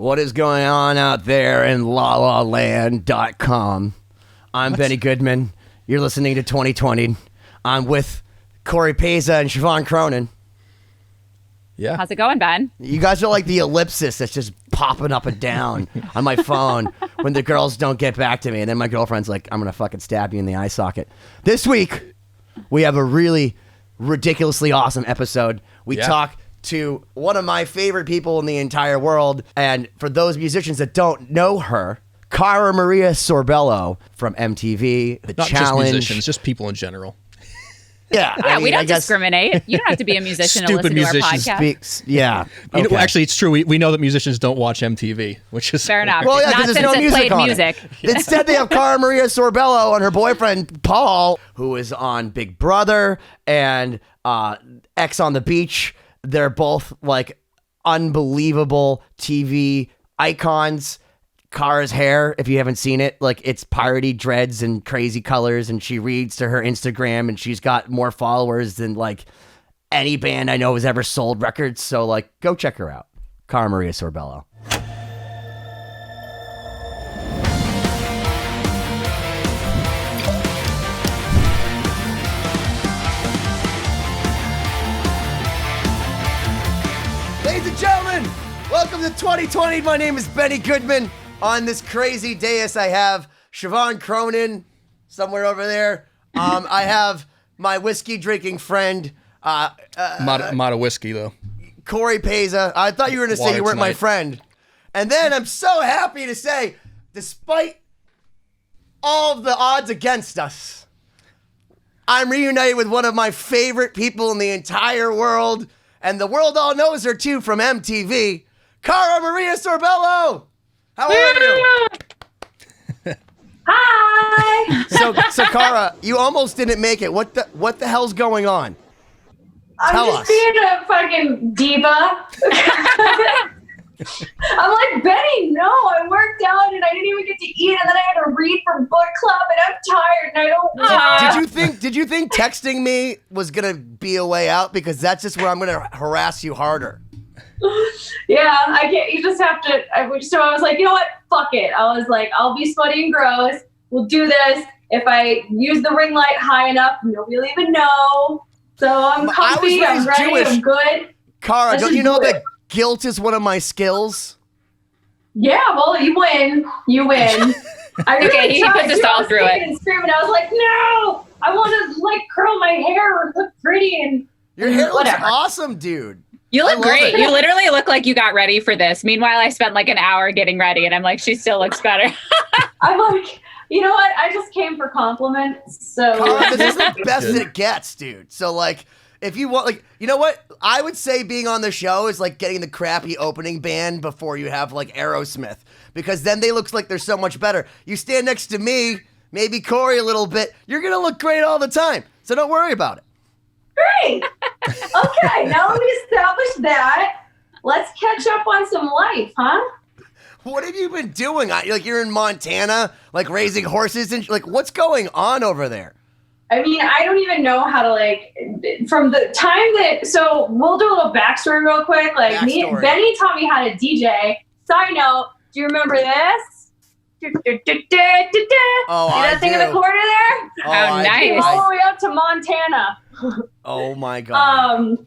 What is going on out there in lalaland.com? I'm Benny Goodman. You're listening to 2020. I'm with Cory Peza and Siobhán Cronin. Yeah. How's it going, Ben? You guys are like the ellipsis that's just popping up and down on my phone when the girls don't get back to me. And then my girlfriend's like, I'm going to fucking stab you in the eye socket. This week, we have a really ridiculously awesome episode. We talk to one of my favorite people in the entire world. And for those musicians that don't know her, Cara Maria Sorbello from MTV, The Not Challenge. just musicians, just people in general. Yeah, Yeah, we don't discriminate. You don't have to be a musician to listen to our podcast. Yeah. You know, actually, it's true. We know that musicians don't watch MTV, which is Fair enough. Well, yeah, Not because since there's no it music played on music. it. Instead, they have Cara Maria Sorbello and her boyfriend, Paul, who is on Big Brother and X on the Beach. They're both, like, unbelievable TV icons. Cara's hair, if you haven't seen it, like, it's piratey dreads and crazy colors, and she reads to her Instagram, and she's got more followers than, like, any band I know has ever sold records. So, like, go check her out. Cara Maria Sorbello. Ladies and gentlemen, welcome to 2020. My name is Benny Goodman. On this crazy dais, I have Siobhán Cronin somewhere over there. I have my whiskey-drinking friend, Mata whiskey, though. Cory Peza. I thought you were going to say you weren't my friend. And then I'm so happy to say, despite all of the odds against us, I'm reunited with one of my favorite people in the entire world, and the world all knows her, too, from MTV, Cara Maria Sorbello. How are you? Hi. So Cara, you almost didn't make it. What the hell's going on? Tell I'm just being a fucking diva. I'm like, Benny, no, I worked out and I didn't even get to eat, and then I had to read for book club, and I'm tired and I don't want. Did you think texting me was gonna be a way out? Because that's just where I'm gonna harass you harder. Yeah, I can't. You just have to. So I was like, you know what? Fuck it. I was like, I'll be sweaty and gross. We'll do this. If I use the ring light high enough, nobody will even know. So I'm comfy. I'm ready. Jewish. I'm good. Cara, don't you know that guilt is one of my skills? Yeah, well, you win. You win. I really he puts us all through it. And screaming. I was like, no, I want to like curl my hair or look pretty and your hair looks whatever. awesome, dude. You look great. it. You literally look like you got ready for this. Meanwhile, I spent like an hour getting ready, and I'm like, she still looks better. I'm like, you know what? I just came for compliments. So Cara, this is the best it gets, dude. So like, if you want, like, you know what? I would say being on the show is like getting the crappy opening band before you have like Aerosmith, because then they look like they're so much better. You stand next to me, maybe Cory a little bit, you're gonna look great all the time. So don't worry about it. Great. Okay, now that we established that, let's catch up on some life, huh? What have you been doing? Like, you're in Montana, like raising horses and like, what's going on over there? I mean, I don't even know how to like, from the time that, so we'll do a little backstory real quick. Like Benny taught me how to DJ. Side note, do you remember this? Oh, See that thing in the corner there? Oh, nice. Came all the way up to Montana. Oh my God.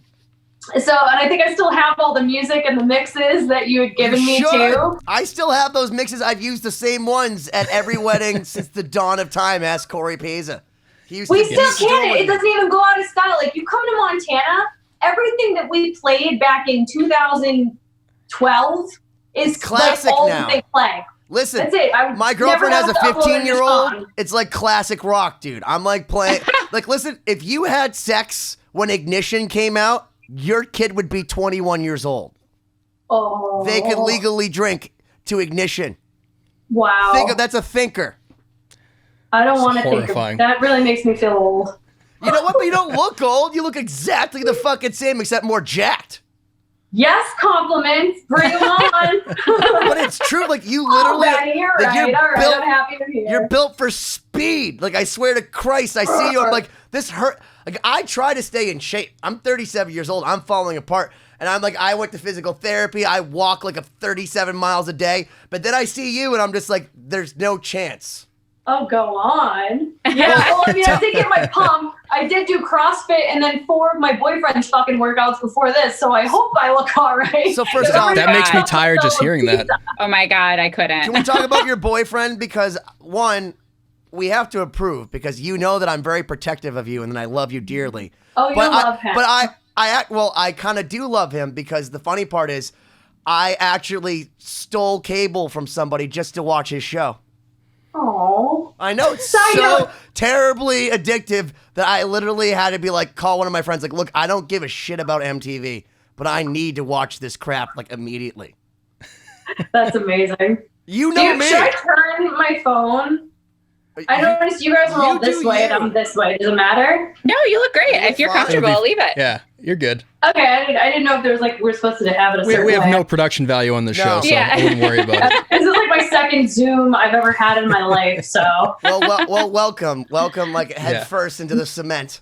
So, and I think I still have all the music and the mixes that you had given me too. I still have those mixes. I've used the same ones at every wedding since the dawn of time. Ask Cory Peza. We still can't. It doesn't even go out of style. Like, you come to Montana, everything that we played back in 2012 is classic like all now. that they play. Listen, that's it. My girlfriend has a 15-year-old. It's like classic rock, dude. I'm like playing. Like, listen, if you had sex when Ignition came out, your kid would be 21 years old. Oh. They could legally drink to Ignition. Wow. That's a thinker. I don't want to think of it. That really makes me feel old. You know what? But you don't look old. You look exactly the fucking same, except more jacked. Yes, compliments. Bring them on. But it's true. Like, you literally. All right, you're right. All right, I'm happy to hear. You're built for speed. Like, I swear to Christ, I see you. I'm like, this hurt. Like, I try to stay in shape. I'm 37 years old. I'm falling apart. And I'm like, I went to physical therapy. I walk like 37 miles a day. But then I see you and I'm just like, there's no chance. Oh, go on. Yeah, well, I mean, I did get my pump. I did do CrossFit and then 4 of my boyfriend's fucking workouts before this, so I hope I look all right. So first off, that makes me tired just hearing that. Oh my God, I couldn't. Can we talk about your boyfriend? Because one, we have to approve because you know that I'm very protective of you and that I love you dearly. Oh, you love him. But I kind of do love him because the funny part is I actually stole cable from somebody just to watch his show. Oh, I know it's so terribly addictive that I literally had to be like, call one of my friends, like, look, I don't give a shit about MTV, but I need to watch this crap like immediately. That's amazing. You know me. Should I turn my phone? I noticed you guys were all this way and I'm this way. Does it matter? No, you look great. If you're comfortable, leave it. Yeah, you're good. Okay, I didn't know if there was like we're supposed to have it a certain We have way. no production value on the show, so Yeah. I wouldn't worry about it. This is like my second Zoom I've ever had in my life, so. Well, welcome like head first into the cement.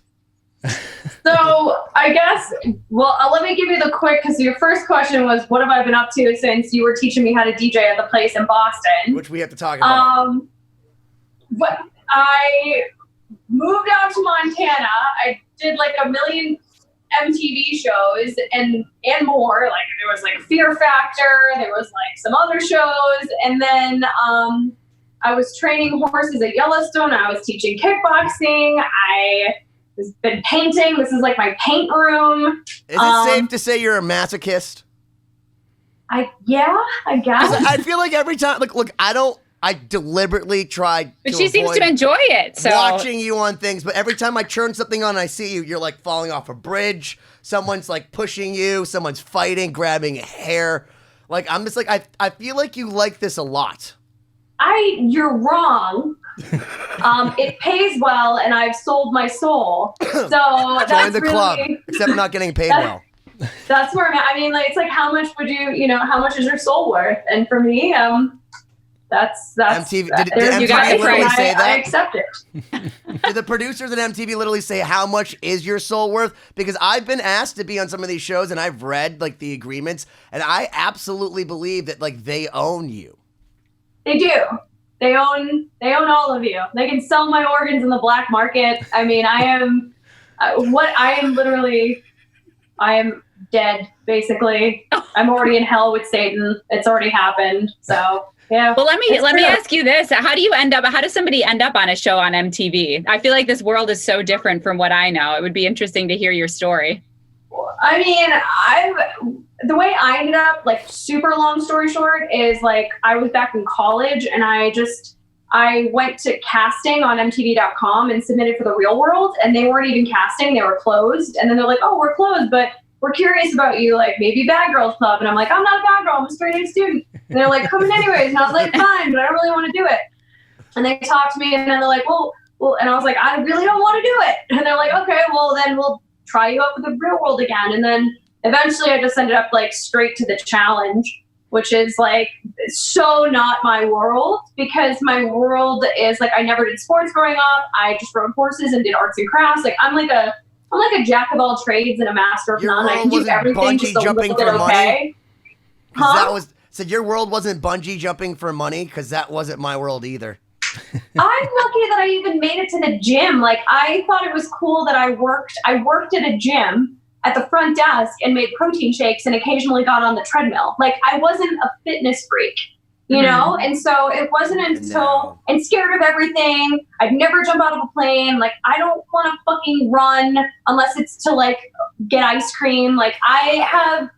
So I guess, let me give you the quick, because your first question was, what have I been up to since you were teaching me how to DJ at the place in Boston? Which we have to talk about. But I moved out to Montana. I did like a million MTV shows and more. Like there was like Fear Factor, there was like some other shows, and then I was training horses at Yellowstone. I was teaching kickboxing. I has been painting. This is like my paint room. Is it safe to say you're a masochist? I guess. I feel like every time, look, I deliberately tried But to she seems avoid to enjoy it. So watching you on things, but every time I turn something on and I see you, you're like falling off a bridge. Someone's like pushing you. Someone's fighting, grabbing hair. Like, I'm just like, I feel like you like this a lot. You're wrong. It pays well, and I've sold my soul. So that's Join the really, club, except I'm not getting paid well. That's where I'm at. I mean, like, it's like, how much would how much is your soul worth? And for me, that's MTV. Did You got MTV it literally right. say that? I accept it. Did the producers at MTV literally say how much is your soul worth? Because I've been asked to be on some of these shows and I've read like the agreements, and I absolutely believe that like they own you. They do. They own all of you. They can sell my organs in the black market. I mean, I am dead, basically. I'm already in hell with Satan. It's already happened. So, yeah. Well, let me ask you this. How does somebody end up on a show on MTV? I feel like this world is so different from what I know. It would be interesting to hear your story. I mean, the way I ended up, like, super long story short, is like I was back in college and I went to casting on MTV.com and submitted for The Real World, and they weren't even casting, they were closed. And then they're like, oh, we're closed, but we're curious about you, like maybe Bad Girls Club. And I'm like, I'm not a bad girl, I'm a straight A student. And they're like, come in anyways. And I was like, fine, but I don't really want to do it. And they talked to me and then they're like, well, and I was like, I really don't want to do it. And they're like, okay, well then we'll try you out with The Real World again. And then eventually I just ended up like straight to The Challenge, which is like so not my world, because my world is like, I never did sports growing up. I just rode horses and did arts and crafts. Like I'm like a jack of all trades and a master of none. I can do everything just a little bit okay. So your world wasn't bungee jumping for money? Because that wasn't my world either. I'm lucky that I even made it to the gym. Like I thought it was cool that I worked at a gym at the front desk and made protein shakes and occasionally got on the treadmill. Like I wasn't a fitness freak, you know? And so it wasn't until, and scared of everything. I'd never jump out of a plane. Like I don't want to fucking run unless it's to like get ice cream. Like I have,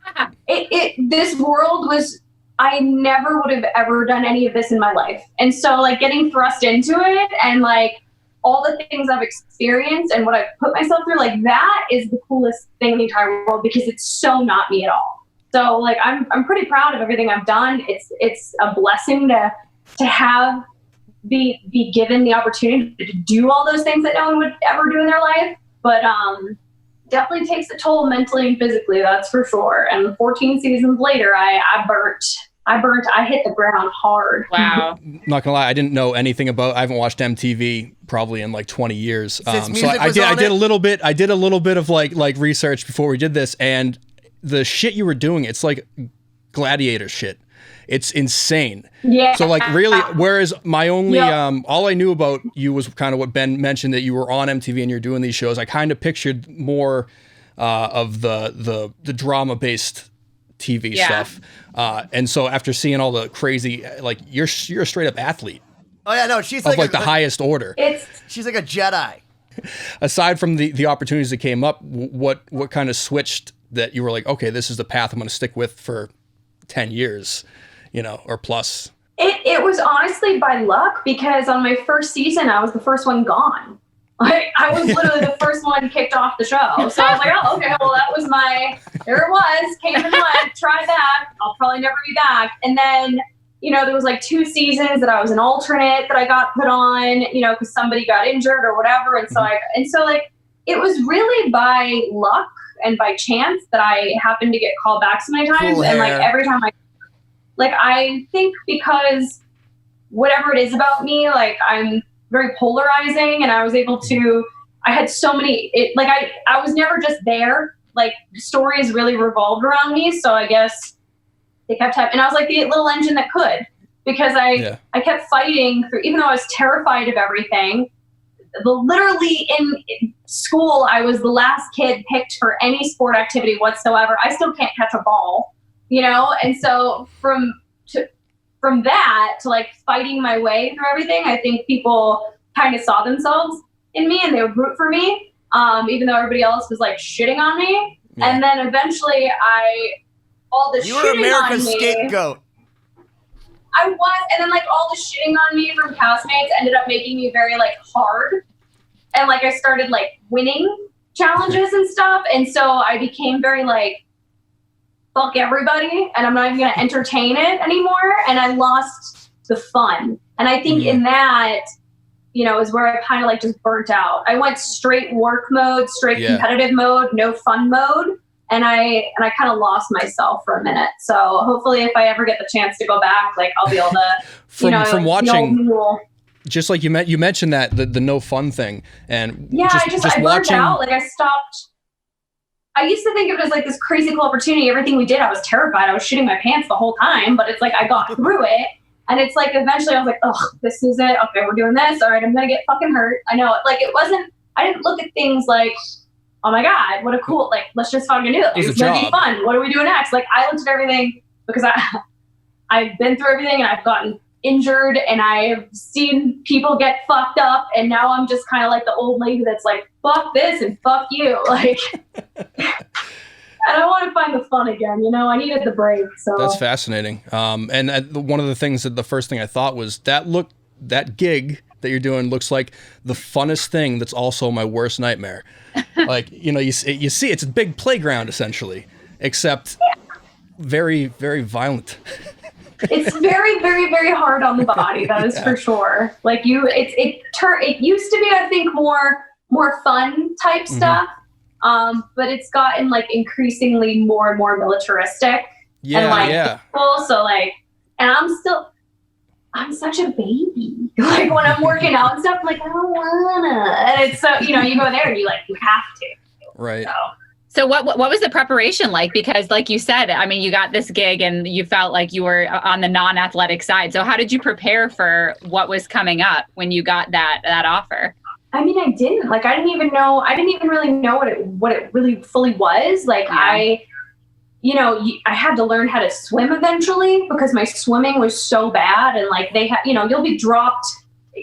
this world was, I never would have ever done any of this in my life. And so like getting thrust into it and like all the things I've experienced and what I've put myself through, like that is the coolest thing in the entire world because it's so not me at all. So like I'm pretty proud of everything I've done. It's a blessing to have be given the opportunity to do all those things that no one would ever do in their life. But definitely takes a toll mentally and physically, that's for sure. And 14 seasons later, I hit the ground hard. Wow. Not gonna lie, I didn't know anything about. I haven't watched MTV probably in like 20 years. Since So music I was did on a little bit. I did a little bit of like research before we did this, and the shit you were doing, it's like gladiator shit. It's insane. Yeah. So like really, whereas my only, all I knew about you was kind of what Ben mentioned, that you were on MTV and you're doing these shows. I kind of pictured more of the drama based TV stuff. And so after seeing all the crazy, like you're a straight up athlete. Oh yeah, no, she's like the highest order. She's like a Jedi. Aside from the opportunities that came up, what kind of switched that you were like, okay, this is the path I'm going to stick with for 10 years, or plus? It was honestly by luck, because on my first season, I was the first one gone. Like, I was literally the first one kicked off the show. So I was like, oh, okay, well, that was there it was, came and went, tried that. I'll probably never be back. And then, there was like 2 seasons that I was an alternate that I got put on, because somebody got injured or whatever. And so it was really by luck and by chance that I happened to get called back so many times. And like every time I think because whatever it is about me, like I'm very polarizing, and I was able to, I had so many, I was never just there. Like stories really revolved around me. So I guess they kept having, and I was like the little engine that could, because I kept fighting through, even though I was terrified of everything. Literally in school, I was the last kid picked for any sport activity whatsoever. I still can't catch a ball, and so from that to like fighting my way through everything, I think people kind of saw themselves in me and they would root for me, even though everybody else was like shitting on me. Yeah. And then eventually you were America's scapegoat. I was, and then like all the shitting on me from castmates ended up making me very like hard, and like I started like winning challenges and stuff, and so I became very like fuck everybody, and I'm not even gonna entertain it anymore, and I lost the fun. And I think in that, is where I kind of like just burnt out. I went straight work mode, straight competitive mode, no fun mode. And I kind of lost myself for a minute. So hopefully if I ever get the chance to go back, like I'll be able to, from watching, just like you mentioned that the no fun thing, and I burned out. Like I stopped. I used to think of it as like this crazy cool opportunity. Everything we did, I was terrified. I was shitting my pants the whole time, but it's like I got through it. And it's like eventually I was like, oh, this is it. Okay, we're doing this. All right, I'm gonna get fucking hurt. I know. Like it wasn't. I didn't look at things like, oh my God, what a cool, like, let's just fucking do it. It's going to be fun. What are we doing next? Like, I looked at everything because I've been through everything, and I've gotten injured, and I've seen people get fucked up, and now I'm just kind of like the old lady that's like, fuck this and fuck you. Like, and I want to find the fun again, I needed the break. So that's fascinating. And one of the things the first thing I thought was that gig that you're doing looks like the funnest thing that's also my worst nightmare. Like, you see it's a big playground essentially, except very, very violent. It's very, very, very hard on the body. That is for sure. Like it used to be, I think, more fun type stuff. But it's gotten like increasingly more and more militaristic. So like, and I'm such a baby. Like when I'm working out and stuff, I'm like, I don't wanna. And it's so, you go there and you have to. Right. So what was the preparation like? Because like you said, I mean, you got this gig and you felt like you were on the non-athletic side. So how did you prepare for what was coming up when you got that offer? I mean, I didn't even really know what it really fully was. Like I had to learn how to swim eventually because my swimming was so bad. And like you'll be dropped.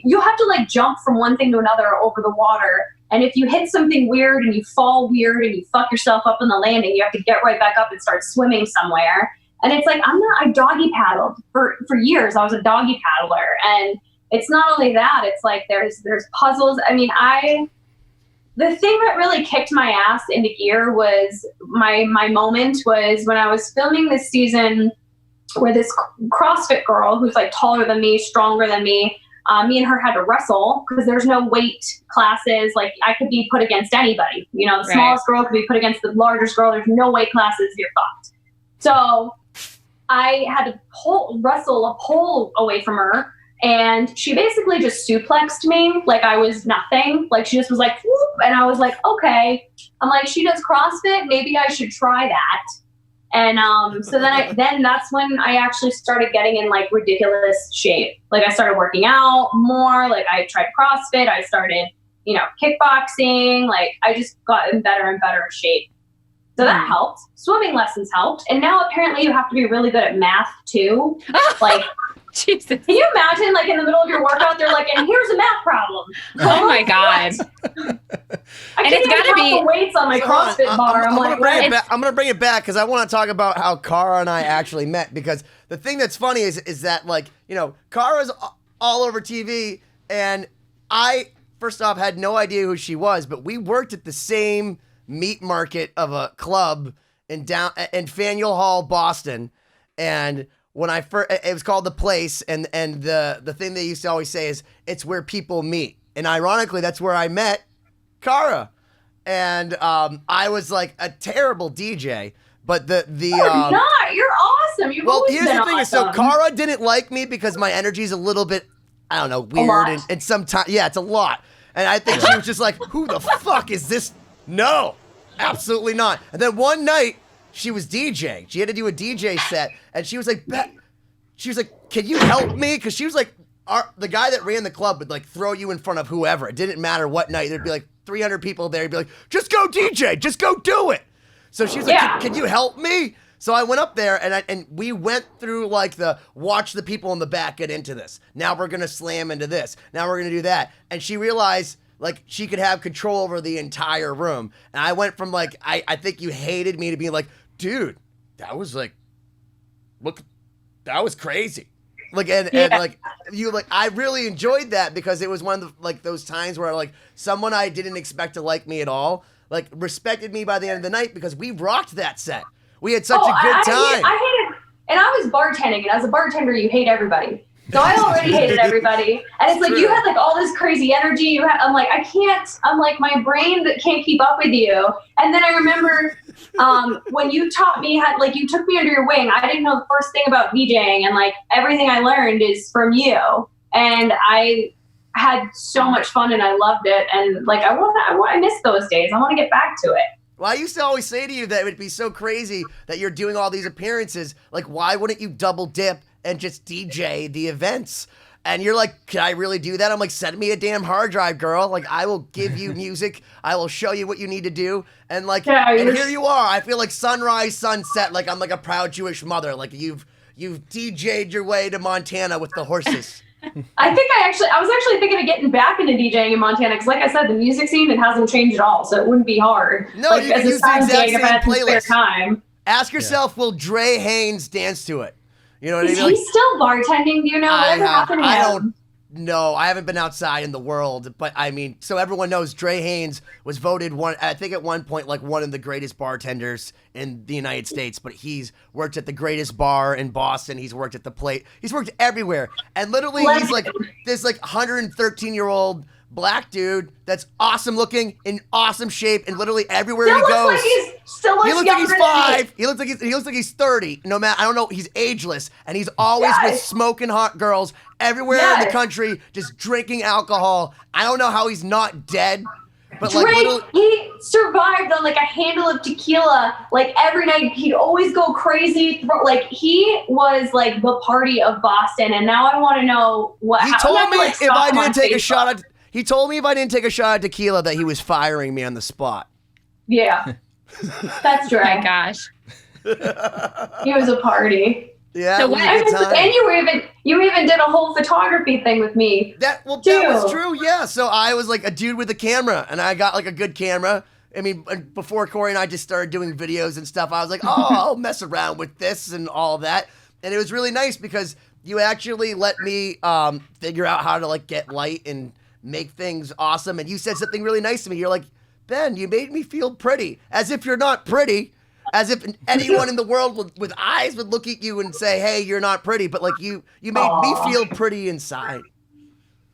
You'll have to like jump from one thing to another over the water. And if you hit something weird and you fall weird and you fuck yourself up in the landing, you have to get right back up and start swimming somewhere. And it's like, I doggy paddled for years. I was a doggy paddler. And it's not only that, it's like there's puzzles. I mean, the thing that really kicked my ass into gear was my moment was when I was filming this season where this CrossFit girl who's like taller than me, stronger than me, me and her had to wrestle because there's no weight classes. Like I could be put against anybody. The smallest girl could be put against the largest girl. There's no weight classes. You're fucked. So I had to wrestle a pole away from her. And she basically just suplexed me like I was nothing. Like she just was like, whoop. And I was like, okay. I'm like, she does CrossFit. Maybe I should try that. And so then that's when I actually started getting in like ridiculous shape. Like I started working out more. Like I tried CrossFit. I started, kickboxing. Like I just got in better and better shape. So that helped. Swimming lessons helped. And now apparently you have to be really good at math too. Like, Jesus. Can you imagine, like, in the middle of your workout, they're like, and here's a math problem. Oh my God. I can't even count the weights on my CrossFit bar. I'm like, I'm going to bring it back because I want to talk about how Cara and I actually met. Because the thing that's funny is that, like, Cara's all over TV. And I, first off, had no idea who she was. But we worked at the same meat market of a club in Faneuil Hall, Boston. And when I first, it was called The Place, and the thing they used to always say is, it's where people meet. And ironically, that's where I met Cara. And I was like a terrible DJ, but You're not. You're awesome. You've always here's been the thing awesome. is, so Cara didn't like me because my energy's a little bit, I don't know, weird. And sometimes, yeah, it's a lot. And I think she was just like, who the fuck is this? No, absolutely not. And then one night, she was DJing. She had to do a DJ set, and she was like, can you help me? Because she was like, the guy that ran the club would like throw you in front of whoever. It didn't matter what night. There'd be like 300 people there. He'd be like, just go DJ, just go do it. So she was like, can you help me? So I went up there, and we went through like watch the people in the back get into this. Now we're gonna slam into this. Now we're gonna do that. And she realized like she could have control over the entire room. And I went from like, I think you hated me to being like, dude, that was like, look, that was crazy. Like, and like, you like, I really enjoyed that because it was one of the, like those times where like someone I didn't expect to like me at all, like respected me by the end of the night because we rocked that set. We had such a good time. I hated, and I was bartending, and as a bartender, you hate everybody. So I already hated everybody. And it's like, you had like all this crazy energy. I'm like, my brain that can't keep up with you. And then I remember when you taught me you took me under your wing. I didn't know the first thing about DJing, and like everything I learned is from you. And I had so much fun and I loved it. And like, I miss those days. I want to get back to it. Well, I used to always say to you that it would be so crazy that you're doing all these appearances. Like, why wouldn't you double dip and just DJ the events? And you're like, can I really do that? I'm like, send me a damn hard drive, girl. Like, I will give you music. I will show you what you need to do. And like, and here you are. I feel like sunrise, sunset. Like I'm like a proud Jewish mother. Like you've DJ'd your way to Montana with the horses. I was actually thinking of getting back into DJing in Montana because, like I said, the music scene, it hasn't changed at all, so it wouldn't be hard. No, like, you can use the exact same playlist. Time. Ask yourself, will Dre Haynes dance to it? You know what I mean? Is he still bartending? Do you know whatever happened to him? I don't know. I haven't been outside in the world, but I mean, so everyone knows Dre Haynes was voted I think at one point, like one of the greatest bartenders in the United States, but he's worked at the greatest bar in Boston. He's worked at the Plate. He's worked everywhere. And literally he's like this like 113-year-old black dude that's awesome looking, in awesome shape, and literally everywhere he goes. He looks like he's 5. He looks like he's 30. No matter, I don't know, he's ageless, and he's always with smoking hot girls everywhere in the country, just drinking alcohol. I don't know how he's not dead. But he survived on like a handle of tequila. Like every night, he'd always go crazy. Like he was like the party of Boston. And now I want to know what. He told me if I didn't take a shot at. He told me if I didn't take a shot at tequila that he was firing me on the spot. Yeah, that's true. Oh my gosh, he was a party. Yeah, so and you even did a whole photography thing with me. That was true. Yeah, so I was like a dude with a camera, and I got like a good camera. I mean, before Cory and I just started doing videos and stuff, I was like, oh, I'll mess around with this and all that, and it was really nice because you actually let me figure out how to like get light and make things awesome. And you said something really nice to me. You're like, Ben, you made me feel pretty, as if you're not pretty. As if anyone in the world with eyes would look at you and say, hey, you're not pretty. But like you made me feel pretty inside.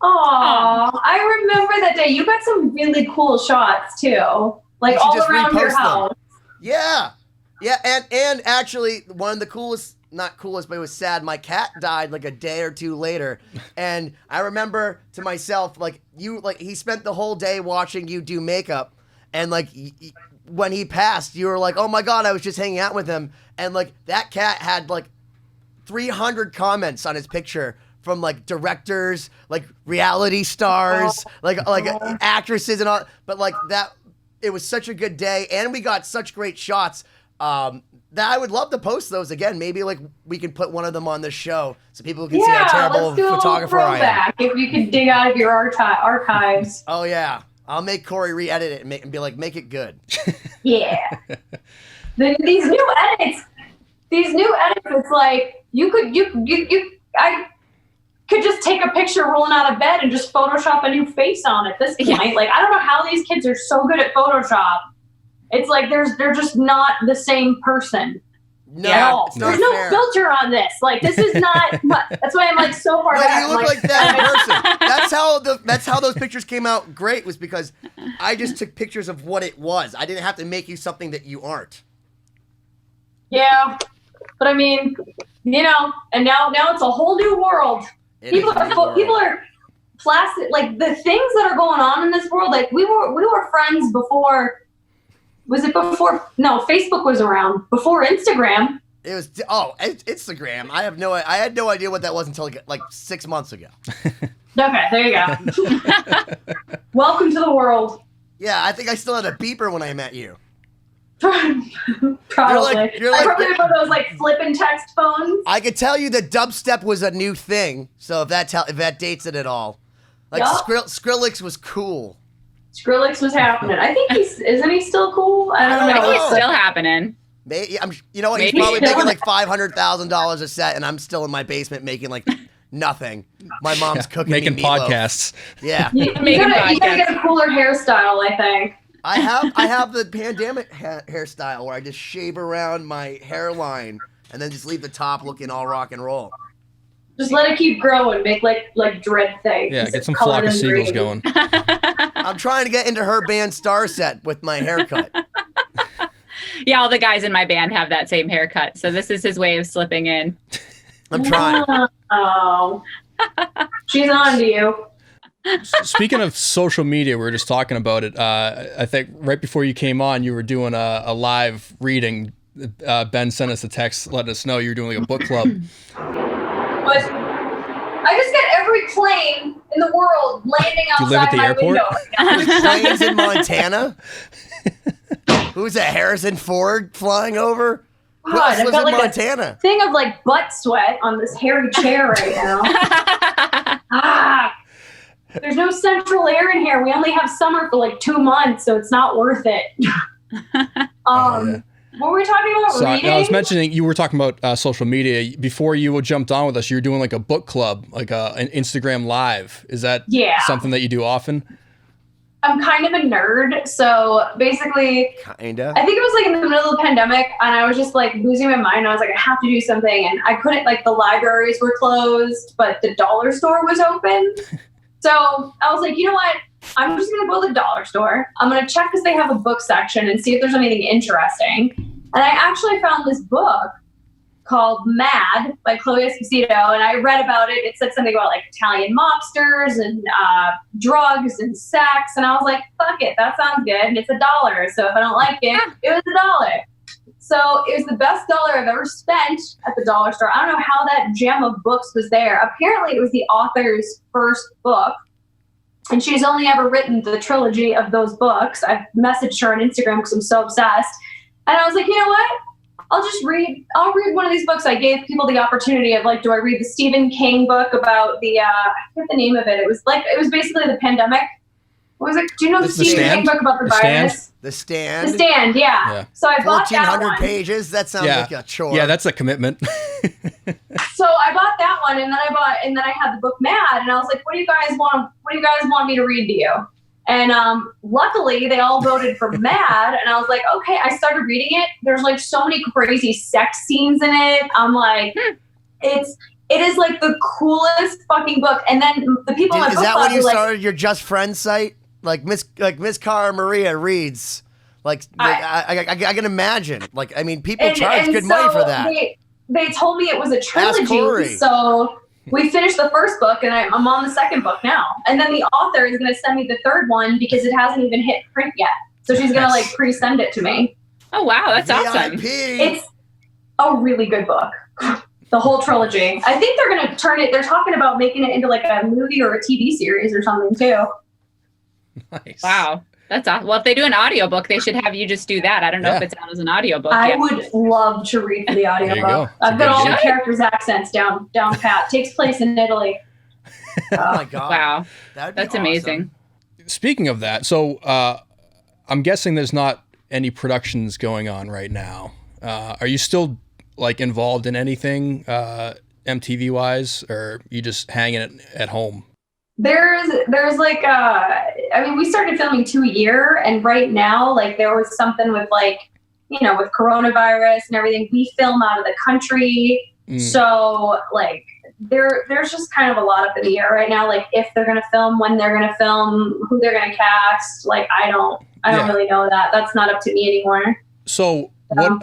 Aww, I remember that day. You got some really cool shots too. Like all around your house. Yeah. Yeah. And actually one of the coolest, not coolest, but it was sad. My cat died like a day or two later. And I remember to myself, like he spent the whole day watching you do makeup. And like when he passed, you were like, oh my God, I was just hanging out with him. And like that cat had like 300 comments on his picture from like directors, like reality stars, like actresses and all. But like that, it was such a good day. And we got such great shots. That I would love to post those again. Maybe like we can put one of them on this show so people can see how terrible photographer I am. If you could dig out of your archives. Oh yeah, I'll make Cory re-edit it and be like, make it good. Yeah. These new edits, it's like I could just take a picture rolling out of bed and just Photoshop a new face on at this point. Yeah. Like I don't know how these kids are so good at Photoshop. It's like they're just not the same person at all. There's no filter on this. Like this is not. That's why I'm like so far back. You look like that in person. That's how those pictures came out great, was because I just took pictures of what it was. I didn't have to make you something that you aren't. Yeah, but I mean, and now it's a whole new world. People are plastic. Like the things that are going on in this world. Like we were friends before. Was it before? No, Facebook was around before Instagram. It was Instagram. I had no idea what that was until like 6 months ago. Okay, there you go. Welcome to the world. Yeah, I think I still had a beeper when I met you. Probably. You're like, I probably remember those like flipping text phones. I could tell you that dubstep was a new thing. So if that dates it at all, like Skrillex was cool. Skrillex was happening. I think isn't he still cool? I don't know. He's still happening. Maybe, you know what? He's probably making like $500,000 a set, and I'm still in my basement making like nothing. My mom's cooking making me meatloaf. Podcasts. Yeah, you gotta get a cooler hairstyle. I think I have the pandemic hairstyle where I just shave around my hairline and then just leave the top looking all rock and roll. Just let it keep growing. Make like dread things. Yeah, get some flock of seagulls going. I'm trying to get into her band Star Set with my haircut. Yeah, all the guys in my band have that same haircut, so this is his way of slipping in. I'm trying. Oh, she's on to you. Speaking of social media, we were just talking about it. I think right before you came on, you were doing a live reading. Ben sent us a text, letting us know you were doing like a book club. But I just get every plane in the world landing outside my window. Planes in Montana? Who's that, Harrison Ford flying over? Who else lives in Montana? Thing of like butt sweat on this hairy chair right now. There's no central air in here. We only have summer for like 2 months, so it's not worth it. What were we talking about? Reading? I was mentioning, you were talking about social media. Before you jumped on with us, you were doing like a book club, like an Instagram live. Is that something that you do often? I'm kind of a nerd. So basically, kinda. I think it was like in the middle of the pandemic and I was just like losing my mind. I was like, I have to do something. And I couldn't, like the libraries were closed, but the dollar store was open. So I was like, you know what? I'm just going to go to the dollar store. I'm going to check because they have a book section and see if there's anything interesting. And I actually found this book called Mad by Chloe Esposito. And I read about it. It said something about like Italian mobsters and drugs and sex. And I was like, fuck it. That sounds good. And it's $1. So if I don't like it, it was $1. So it was the best dollar I've ever spent at the dollar store. I don't know how that gem of books was there. Apparently it was the author's first book. And she's only ever written the trilogy of those books. I've messaged her on Instagram because I'm so obsessed. And I was like, you know what? I'll read one of these books. I gave people the opportunity of like, do I read the Stephen King book about the, I forget the name of it. It was basically the pandemic. What was it? Do you know the Stephen King book about the virus? The Stand? The Stand, yeah. So I bought that one. 1,400 pages? That sounds like a chore. Yeah, that's a commitment. So I bought that one, and then I had the book Mad, and I was like, what do you guys want me to read to you? And luckily, they all voted for Mad, and I was like, okay. I started reading it. There's like so many crazy sex scenes in it. I'm like, it is like the coolest fucking book. And then the people in my book is that when you started like, your Just Friends site? Like Miss Cara Maria reads. I can imagine. Like, I mean, people charge good money for that. They told me it was a trilogy. Ask Cory. So we finished the first book, and I'm on the second book now. And then the author is going to send me the third one because it hasn't even hit print yet. So she's gonna like pre-send it to me. Oh wow, that's awesome. VIP. It's a really good book. The whole trilogy. I think they're gonna turn it. They're talking about making it into like a movie or a TV series or something too. Nice. Wow. That's awesome. Well, if they do an audiobook, they should have you just do that. I don't know if it's out as an audiobook I yet. would love to read the There you audiobook. go. I've got all the idea. characters' accents down pat. Takes place in Italy. Oh my God. Wow. That'd be That's awesome. amazing. Speaking of that, so I'm guessing there's not any productions going on right now. Are you still like involved in anything MTV wise, or you just hanging at home? There's like I mean, we started filming 2 a year, and right now like there was something with like, you know, with coronavirus and everything, we film out of the country. So like there's just kind of a lot up in the air right now, like if they're gonna film, when they're gonna film, who they're gonna cast. Like I don't really know that. That's not up to me anymore. So what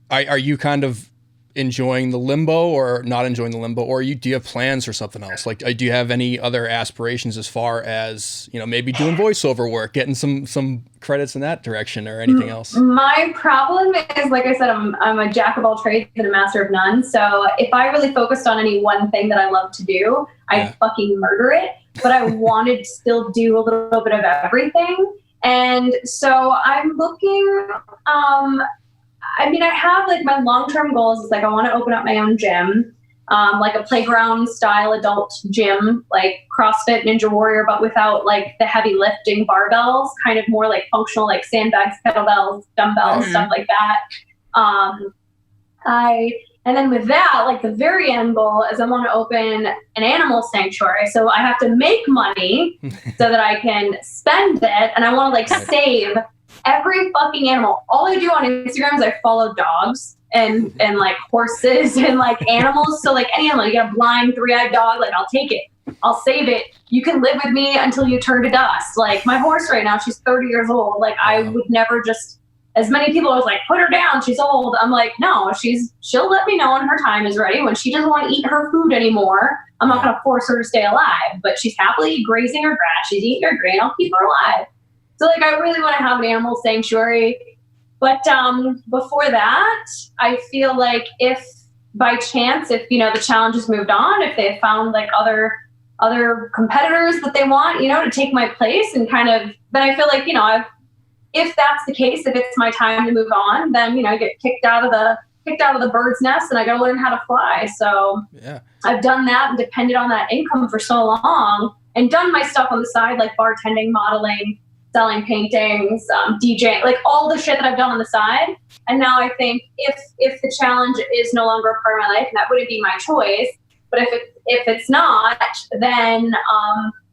are you kind of enjoying the limbo or not enjoying the limbo, or do you have plans for something else? Like, do you have any other aspirations as far as, you know, maybe doing voiceover work, getting some credits in that direction, or anything else? My problem is, like I said, I'm a jack of all trades and a master of none. So if I really focused on any one thing that I love to do, I'd fucking murder it. But I wanted to still do a little bit of everything. And so I'm looking, I mean, I have like my long-term goals is like I want to open up my own gym, like a playground style adult gym, like CrossFit Ninja Warrior, but without like the heavy lifting barbells, kind of more like functional, like sandbags, kettlebells, dumbbells, stuff like that. And then with that, like the very end goal is I want to open an animal sanctuary. So I have to make money so that I can spend it, and I want to like save every fucking animal. All I do on Instagram is I follow dogs and like horses and like animals. So like any animal, you get a blind 3-eyed dog, like I'll take it. I'll save it. You can live with me until you turn to dust. Like my horse right now, she's 30 years old. Like I would never just, as many people was like, put her down, she's old. I'm like, no, she'll let me know when her time is ready. When she doesn't want to eat her food anymore, I'm not going to force her to stay alive. But she's happily grazing her grass. She's eating her grain. I'll keep her alive. So like, I really want to have an animal sanctuary. But before that, I feel like if by chance, if, you know, the challenge has moved on, if they found like other competitors that they want, you know, to take my place, and kind of, then I feel like, you know, if that's the case, if it's my time to move on, then, you know, I get kicked out of the bird's nest and I got to learn how to fly. So I've done that and depended on that income for so long, and done my stuff on the side, like bartending, modeling, selling paintings, DJing, like all the shit that I've done on the side. And now I think if the challenge is no longer a part of my life, and that wouldn't be my choice, but if it's not, then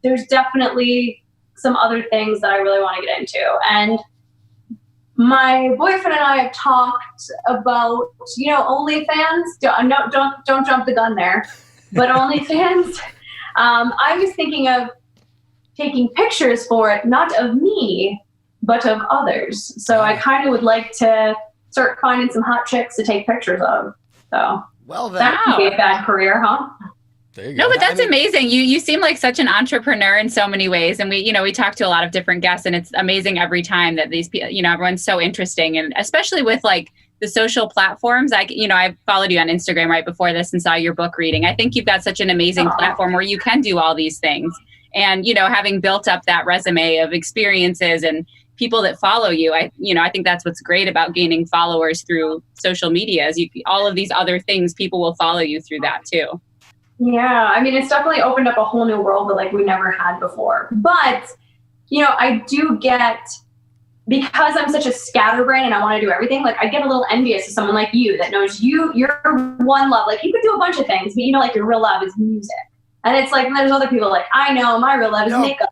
there's definitely some other things that I really want to get into. And my boyfriend and I have talked about, you know, OnlyFans. Don't jump the gun there, but OnlyFans. I was thinking of taking pictures for it, not of me, but of others. So I kind of would like to start finding some hot chicks to take pictures of. So that could be a bad career, huh? There you go. No, but that's amazing. You seem like such an entrepreneur in so many ways. And we talk to a lot of different guests, and it's amazing every time that these people, you know, everyone's so interesting. And especially with like the social platforms, I followed you on Instagram right before this and saw your book reading. I think you've got such an amazing platform where you can do all these things. And, you know, having built up that resume of experiences and people that follow you, I think that's what's great about gaining followers through social media is all of these other things, people will follow you through that too. Yeah, I mean, it's definitely opened up a whole new world that like we never had before. But, you know, I do get, because I'm such a scatterbrain and I want to do everything, like I get a little envious of someone like you that knows your one love. Like you could do a bunch of things, but you know, like your real love is music. And it's like, and there's other people like, I know my real love is makeup.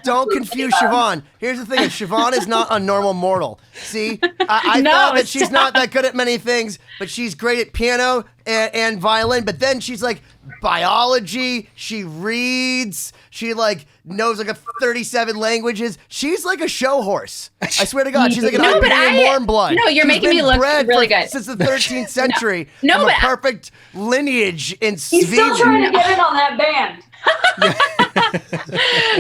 Don't confuse Siobhán. Here's the thing, Siobhán is not a normal mortal. See, I thought that she's not that good at many things, but she's great at piano and violin. But then she's like biology, she reads, she like knows like 37 languages. She's like a show horse. I swear to God, she's like an Iberian warm blood. No, you're making me look really good. Since the 13th century, no, from a perfect lineage in He's still trying to get in on that band.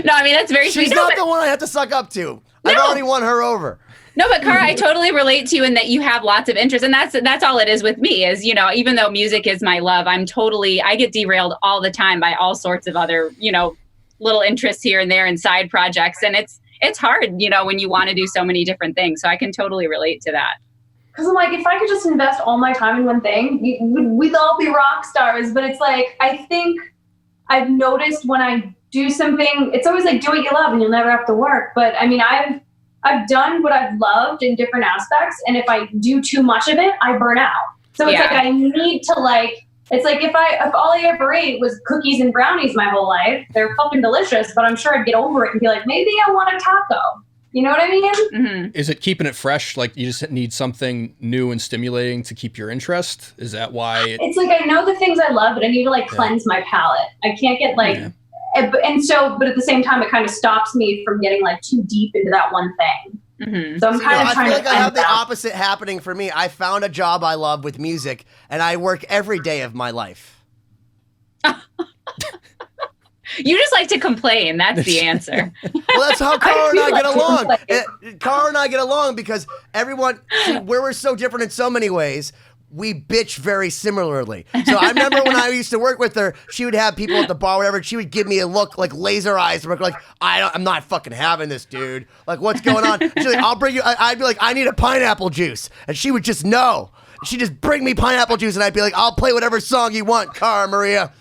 No, I mean, that's very sweet. She's not the one I have to suck up to. I've already won her over. No, but Cara, I totally relate to you in that you have lots of interests. And that's all it is with me is, you know, even though music is my love, I get derailed all the time by all sorts of other, you know, little interests here and there and side projects. And it's hard, you know, when you want to do so many different things. So I can totally relate to that. Because I'm like, if I could just invest all my time in one thing, we'd all be rock stars. But it's like, I think I've noticed when I do something, it's always like, do what you love and you'll never have to work. But I mean, I've done what I've loved in different aspects. And if I do too much of it, I burn out. So it's like, I need to like, it's like if all I ever ate was cookies and brownies my whole life, they're fucking delicious, but I'm sure I'd get over it and be like, maybe I want a taco. You know what I mean? Mm-hmm. Is it keeping it fresh? Like you just need something new and stimulating to keep your interest? Is that why? It's like, I know the things I love, but I need to like cleanse my palate. I can't get like, but at the same time, it kind of stops me from getting like too deep into that one thing. Mm-hmm. So I'm kind of trying to. I feel like I have the opposite happening for me. I found a job I love with music, and I work every day of my life. You just like to complain. That's the answer. Well, that's how Cara and I get along. Cara and I get along because where we're so different in so many ways, we bitch very similarly. So I remember when I used to work with her, she would have people at the bar, whatever, and she would give me a look like laser eyes, like I'm not fucking having this, dude. Like, what's going on? She's like, I'll bring you. I'd be like, I need a pineapple juice, and she would just know. She'd just bring me pineapple juice, and I'd be like, I'll play whatever song you want, Cara Maria.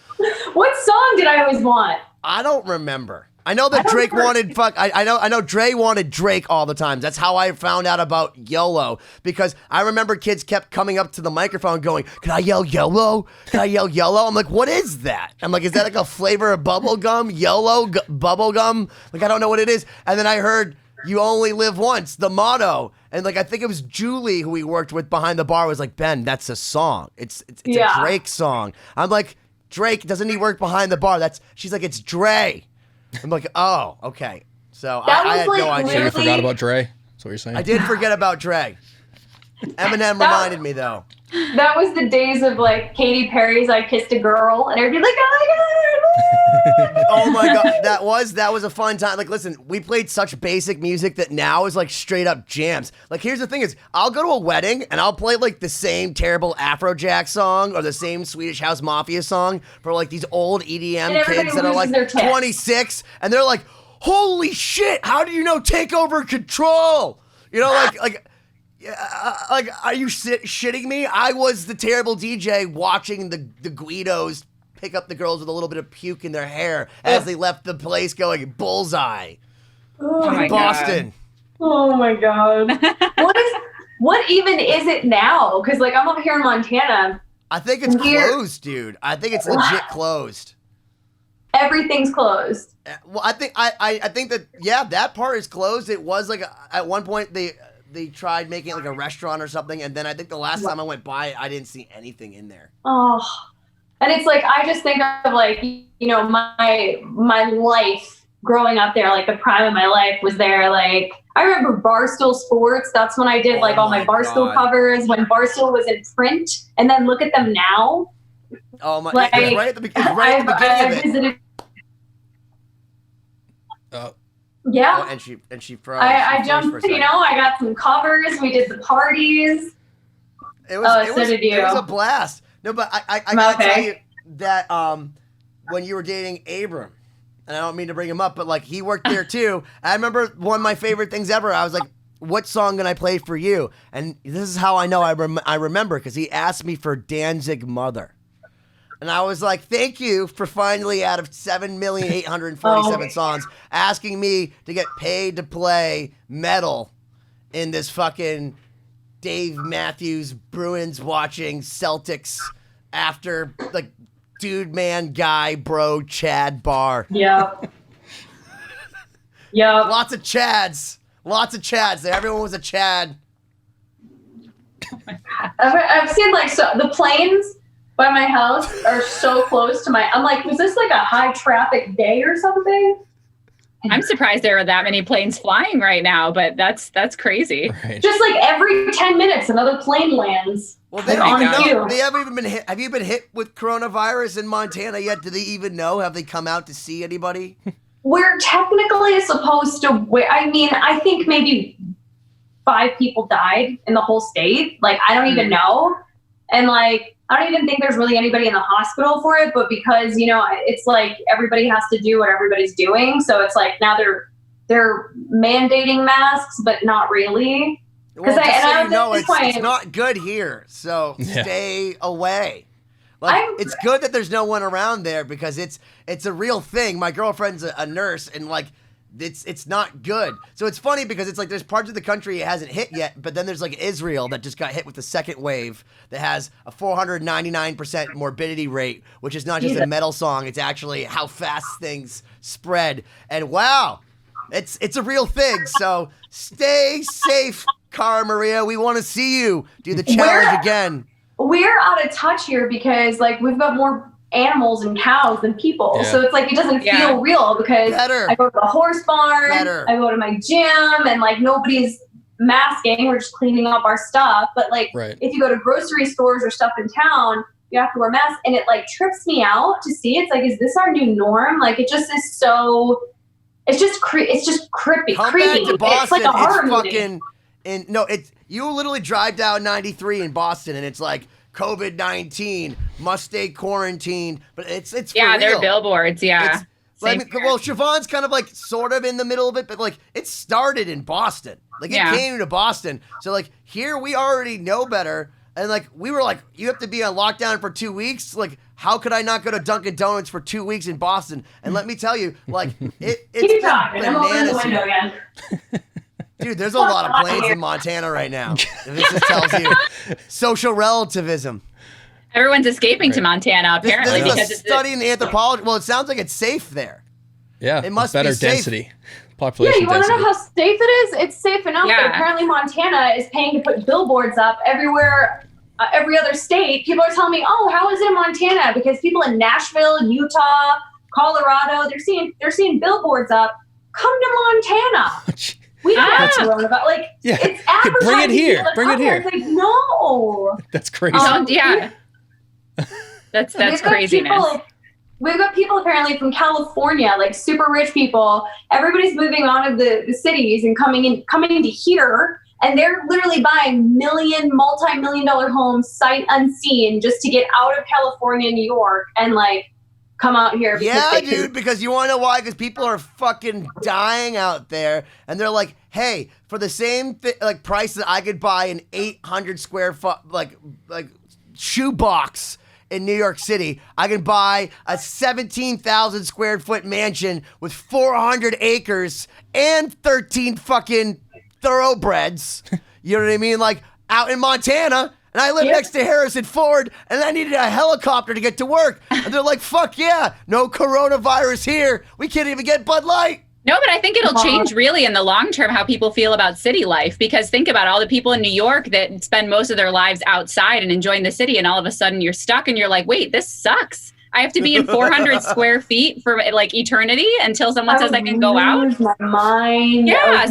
What song did I always want? I don't remember. I know that Drake wanted I know Dre wanted Drake all the time. That's how I found out about YOLO, because I remember kids kept coming up to the microphone going, "Can I yell YOLO? Can I yell YOLO?" I'm like, "What is that?" I'm like, "Is that like a flavor of bubble gum? YOLO bubble gum?" Like, I don't know what it is. And then I heard "You only live once," the motto. And like, I think it was Julie who we worked with behind the bar was like, "Ben, that's a song. It's a Drake song." I'm like, "Drake, doesn't he work behind the bar?" She's like, "It's Dre." I'm like, oh, okay. So I had no idea. So you forgot about Dre? That's what you're saying? I did forget about Dre. Eminem reminded me, though. That was the days of like Katy Perry's "I Kissed a Girl," and everybody like, "Oh my god!" Oh my god, that was a fun time. Like, listen, we played such basic music that now is like straight up jams. Like, here's the thing: is I'll go to a wedding and I'll play like the same terrible Afrojack song or the same Swedish House Mafia song for like these old EDM kids that are like 26, and they're like, "Holy shit! How do you know Take Over Control?" You know, like. Are you shitting me? I was the terrible DJ watching the Guidos pick up the girls with a little bit of puke in their hair as they left the place going bullseye. Oh, Boston. Oh my god. What even is it now? Because like I'm up here in Montana. I think it's closed, dude. I think it's legit closed. Everything's closed. Well, I think that that part is closed. It was like at one point they tried making it like a restaurant or something, and then I think the last time I went by, I didn't see anything in there. Oh, and it's like I just think of like, you know, my life growing up there, like the prime of my life was there. Like I remember Barstool Sports. That's when I did like all my Barstool covers when Barstool was in print, and then look at them now. Oh my! Like, right at the beginning of it. Visited. Yeah, and she froze. I jumped. You know, I got some covers. We did the parties. It was a blast. No, but I gotta tell you that when you were dating Abram, and I don't mean to bring him up, but like he worked there too. I remember one of my favorite things ever. I was like, "What song can I play for you?" And this is how I know I remember, because he asked me for Danzig Mother. And I was like, thank you for finally, out of 7,847 songs, asking me to get paid to play metal in this fucking Dave Matthews Bruins watching Celtics after, like, dude, man, guy, bro, Chad bar. Yeah. Yeah. Lots of Chads. Everyone was a Chad. I've seen, like, so the planes by my house are so close to I'm like, was this like a high traffic day or something? I'm surprised there are that many planes flying right now, but that's crazy. Right. Just like every 10 minutes, another plane lands. Well, they like, don't even on know. cue. They haven't even been hit. Have you been hit with coronavirus in Montana yet? Do they even know? Have they come out to see anybody? We're technically supposed to I mean, I think maybe 5 people died in the whole state. Like, I don't even know. And like, I don't even think there's really anybody in the hospital for it, but because, you know, it's like everybody has to do what everybody's doing. So it's like now they're mandating masks, but not really. Well, just so you know, at this point, it's not good here, so Yeah. stay away. Like, it's good that there's no one around there because it's a real thing. My girlfriend's a nurse, and like, it's not good. So it's funny because it's like there's parts of the country it hasn't hit yet, but then there's like Israel that just got hit with the second wave that has a 499% morbidity rate, which is not just a metal song. It's actually how fast things spread. And wow, it's a real thing. So stay safe, Cara Maria. We want to see you do the challenge again. We're out of touch here because like we've got more animals and cows than people. Yeah. So it's like it doesn't feel real because I go to the horse barn, I go to my gym, and like nobody's masking. We're just cleaning up our stuff. But like if you go to grocery stores or stuff in town, you have to wear masks, and it like trips me out to see. It's like, is this our new norm? Like it just is so. It's just creepy. Come back to Boston. It's like a horror movie. You literally drive down 93 in Boston, and it's like COVID-19, must stay quarantined, but it's for real. They're billboards. Yeah. Well, Siobhán's kind of like sort of in the middle of it, but like it started in Boston. Like it came to Boston. So like here we already know better. And like we were like, you have to be on lockdown for 2 weeks. Like, how could I not go to Dunkin' Donuts for 2 weeks in Boston? And let me tell you, like it's Keep talking. I'm opening the window again. Dude, there's a lot of planes in Montana right now. This just tells you social relativism. Everyone's escaping to Montana apparently this because is a study in the anthropology. Well, it sounds like it's safe there. Yeah, it must better be safe. density, population you want to density. know how safe it is? It's safe enough that apparently Montana is paying to put billboards up everywhere. Every other state, people are telling me, "Oh, how is it in Montana?" Because people in Nashville, Utah, Colorado, they're seeing billboards up. Come to Montana. We don't have to learn about it's advertising. Bring it here. Bring it here. It's like, no. That's crazy. That's craziness. We've got people apparently from California, like super rich people. Everybody's moving out of the cities and coming to here, and they're literally buying multi-million-dollar homes sight unseen just to get out of California, New York, and like come out here. Because you want to know why? Because people are fucking dying out there, and they're like, hey, for the same price that I could buy an 800 square foot like shoebox in New York City, I can buy a 17,000 square foot mansion with 400 acres and 13 fucking thoroughbreds. You know what I mean? Like out in Montana. And I live next to Harrison Ford, and I needed a helicopter to get to work. And they're like, fuck yeah, no coronavirus here. We can't even get Bud Light. No, but I think it'll change really in the long term how people feel about city life. Because think about all the people in New York that spend most of their lives outside and enjoying the city, and all of a sudden you're stuck and you're like, wait, this sucks. I have to be in 400 square feet for like eternity until someone says I can go out. My mind. Yeah,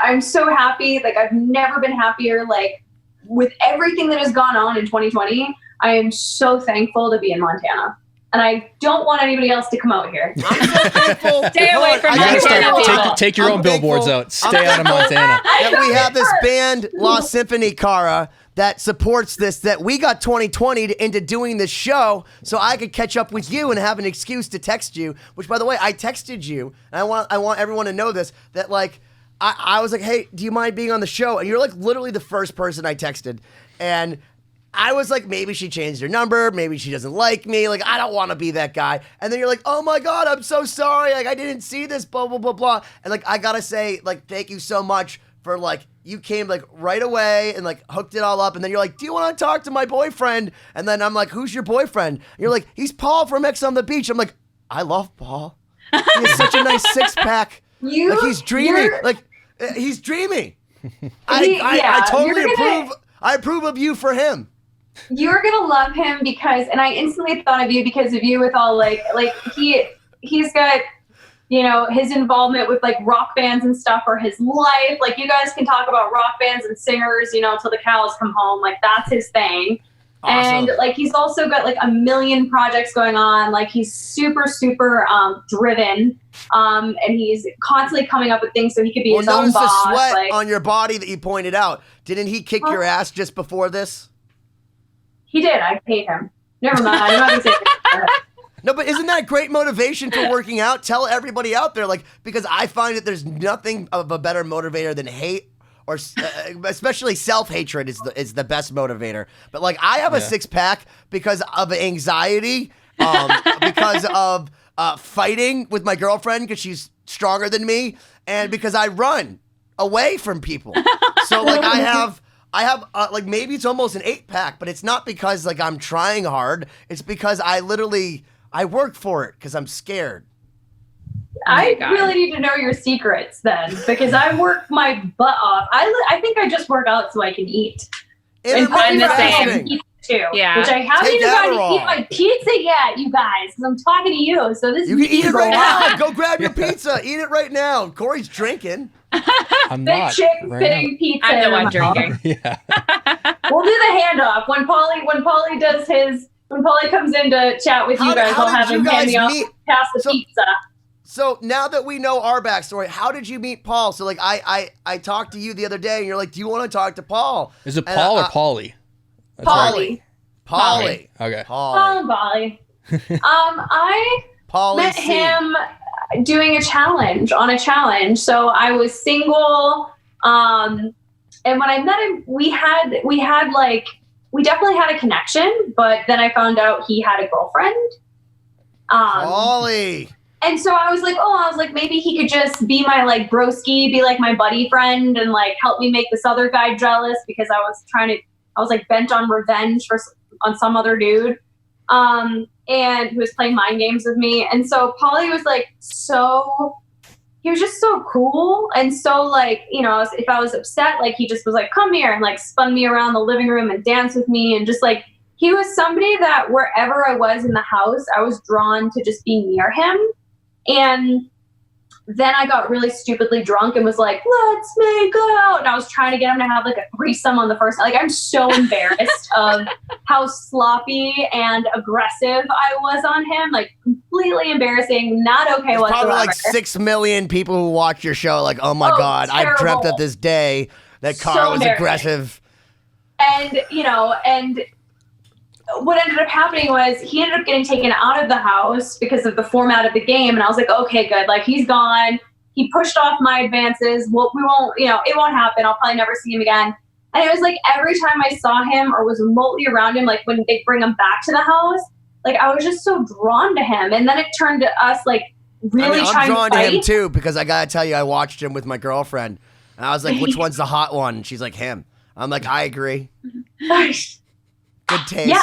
I'm so happy. Like I've never been happier. Like with everything that has gone on in 2020, I am so thankful to be in Montana. And I don't want anybody else to come out here. I'm so thankful. Stay away from Montana. Take your own billboards out. Stay out of Montana. That we have this band, Lost Symphony, Cara, that supports this, that we got 2020 into doing this show so I could catch up with you and have an excuse to text you, which, by the way, I texted you. And I want everyone to know this, that like, I was like, hey, do you mind being on the show? And you're like literally the first person I texted. And I was like, maybe she changed her number. Maybe she doesn't like me. Like, I don't want to be that guy. And then you're like, oh my God, I'm so sorry. Like, I didn't see this, blah, blah, blah, blah. And like, I got to say, like, thank you so much for like, you came like right away and like hooked it all up. And then you're like, do you want to talk to my boyfriend? And then I'm like, who's your boyfriend? And you're like, he's Paul from X on the Beach. I'm like, I love Paul. He has such a nice six pack. Like, he's dreamy. Like, he's dreamy. I totally approve. I approve of you for him. You're gonna love him because, and I instantly thought of you because of you with all like he's got you know, his involvement with like rock bands and stuff, or his life. Like, you guys can talk about rock bands and singers, you know, till the cows come home. Like, that's his thing. Awesome. And like, he's also got like a million projects going on. Like, he's super, super driven. And he's constantly coming up with things so he could be his own notice boss. the sweat like, on your body that you pointed out. Didn't he kick your ass just before this? he did. I paid him. Never mind. I'm not gonna say it. No, but isn't that great motivation for working out? Tell everybody out there, like, because I find that there's nothing of a better motivator than hate, or especially self-hatred is the best motivator. But like, I have a six-pack because of anxiety, because of fighting with my girlfriend because she's stronger than me, and because I run away from people. So like, I have like, maybe it's almost an 8-pack, but it's not because like I'm trying hard. It's because I work for it because I'm scared. I really need to know your secrets then, because I work my butt off. I think I just work out so I can eat. And I'm the same. pizza too, Yeah. which I haven't Take even gotten to Adderall. eat my pizza yet, you guys, because I'm talking to you. So this You can eat it right now. now. Go grab your pizza. Eat it right now. Corey's drinking. I'm Big not. chick right fitting pizza. I'm the in one my drinking. mouth. now. Yeah. We'll do the handoff when Paulie does his. When Paulie comes in to chat with you guys, How I'll have did him you hand guys me off meet? past the So- pizza. So now that we know our backstory, how did you meet Paul? So like, I talked to you the other day, and you're like, "Do you want to talk to Paul?" Is it And Paul or Paulie? That's Paulie. Paulie. Okay. Paul Paulie. and Paulie. I Paulie met C. him doing a challenge. So I was single. And when I met him, we definitely had a connection, but then I found out he had a girlfriend. Paulie. And so I was like, maybe he could just be my like broski, be like my buddy friend, and like help me make this other guy jealous, because I was like bent on revenge on some other dude. And who was playing mind games with me. And so Paulie was like, he was just so cool. And so like, you know, if I was upset, like he just was like, come here, and like spun me around the living room and danced with me. And just like, he was somebody that wherever I was in the house, I was drawn to just be near him. And then I got really stupidly drunk and was like, let's make out. And I was trying to get him to have like a threesome on the first night. Like, I'm so embarrassed of how sloppy and aggressive I was on him. Like, completely embarrassing, not okay There's whatsoever. probably like 6 million people who watch your show. Like, oh my God, I dreamt terrible. of this day that So Cara was embarrassing. aggressive. And, you know, and what ended up happening was he ended up getting taken out of the house because of the format of the game. And I was like, okay, good. Like, he's gone. He pushed off my advances. Well, we won't, you know, it won't happen. I'll probably never see him again. And it was like, every time I saw him or was remotely around him, like when they bring him back to the house, like I was just so drawn to him. And then it turned to us like really I'm trying drawn to to fight. him too, because I gotta tell you, I watched him with my girlfriend, and I was like, which one's the hot one? And she's like, him. I'm like, I agree. Good taste.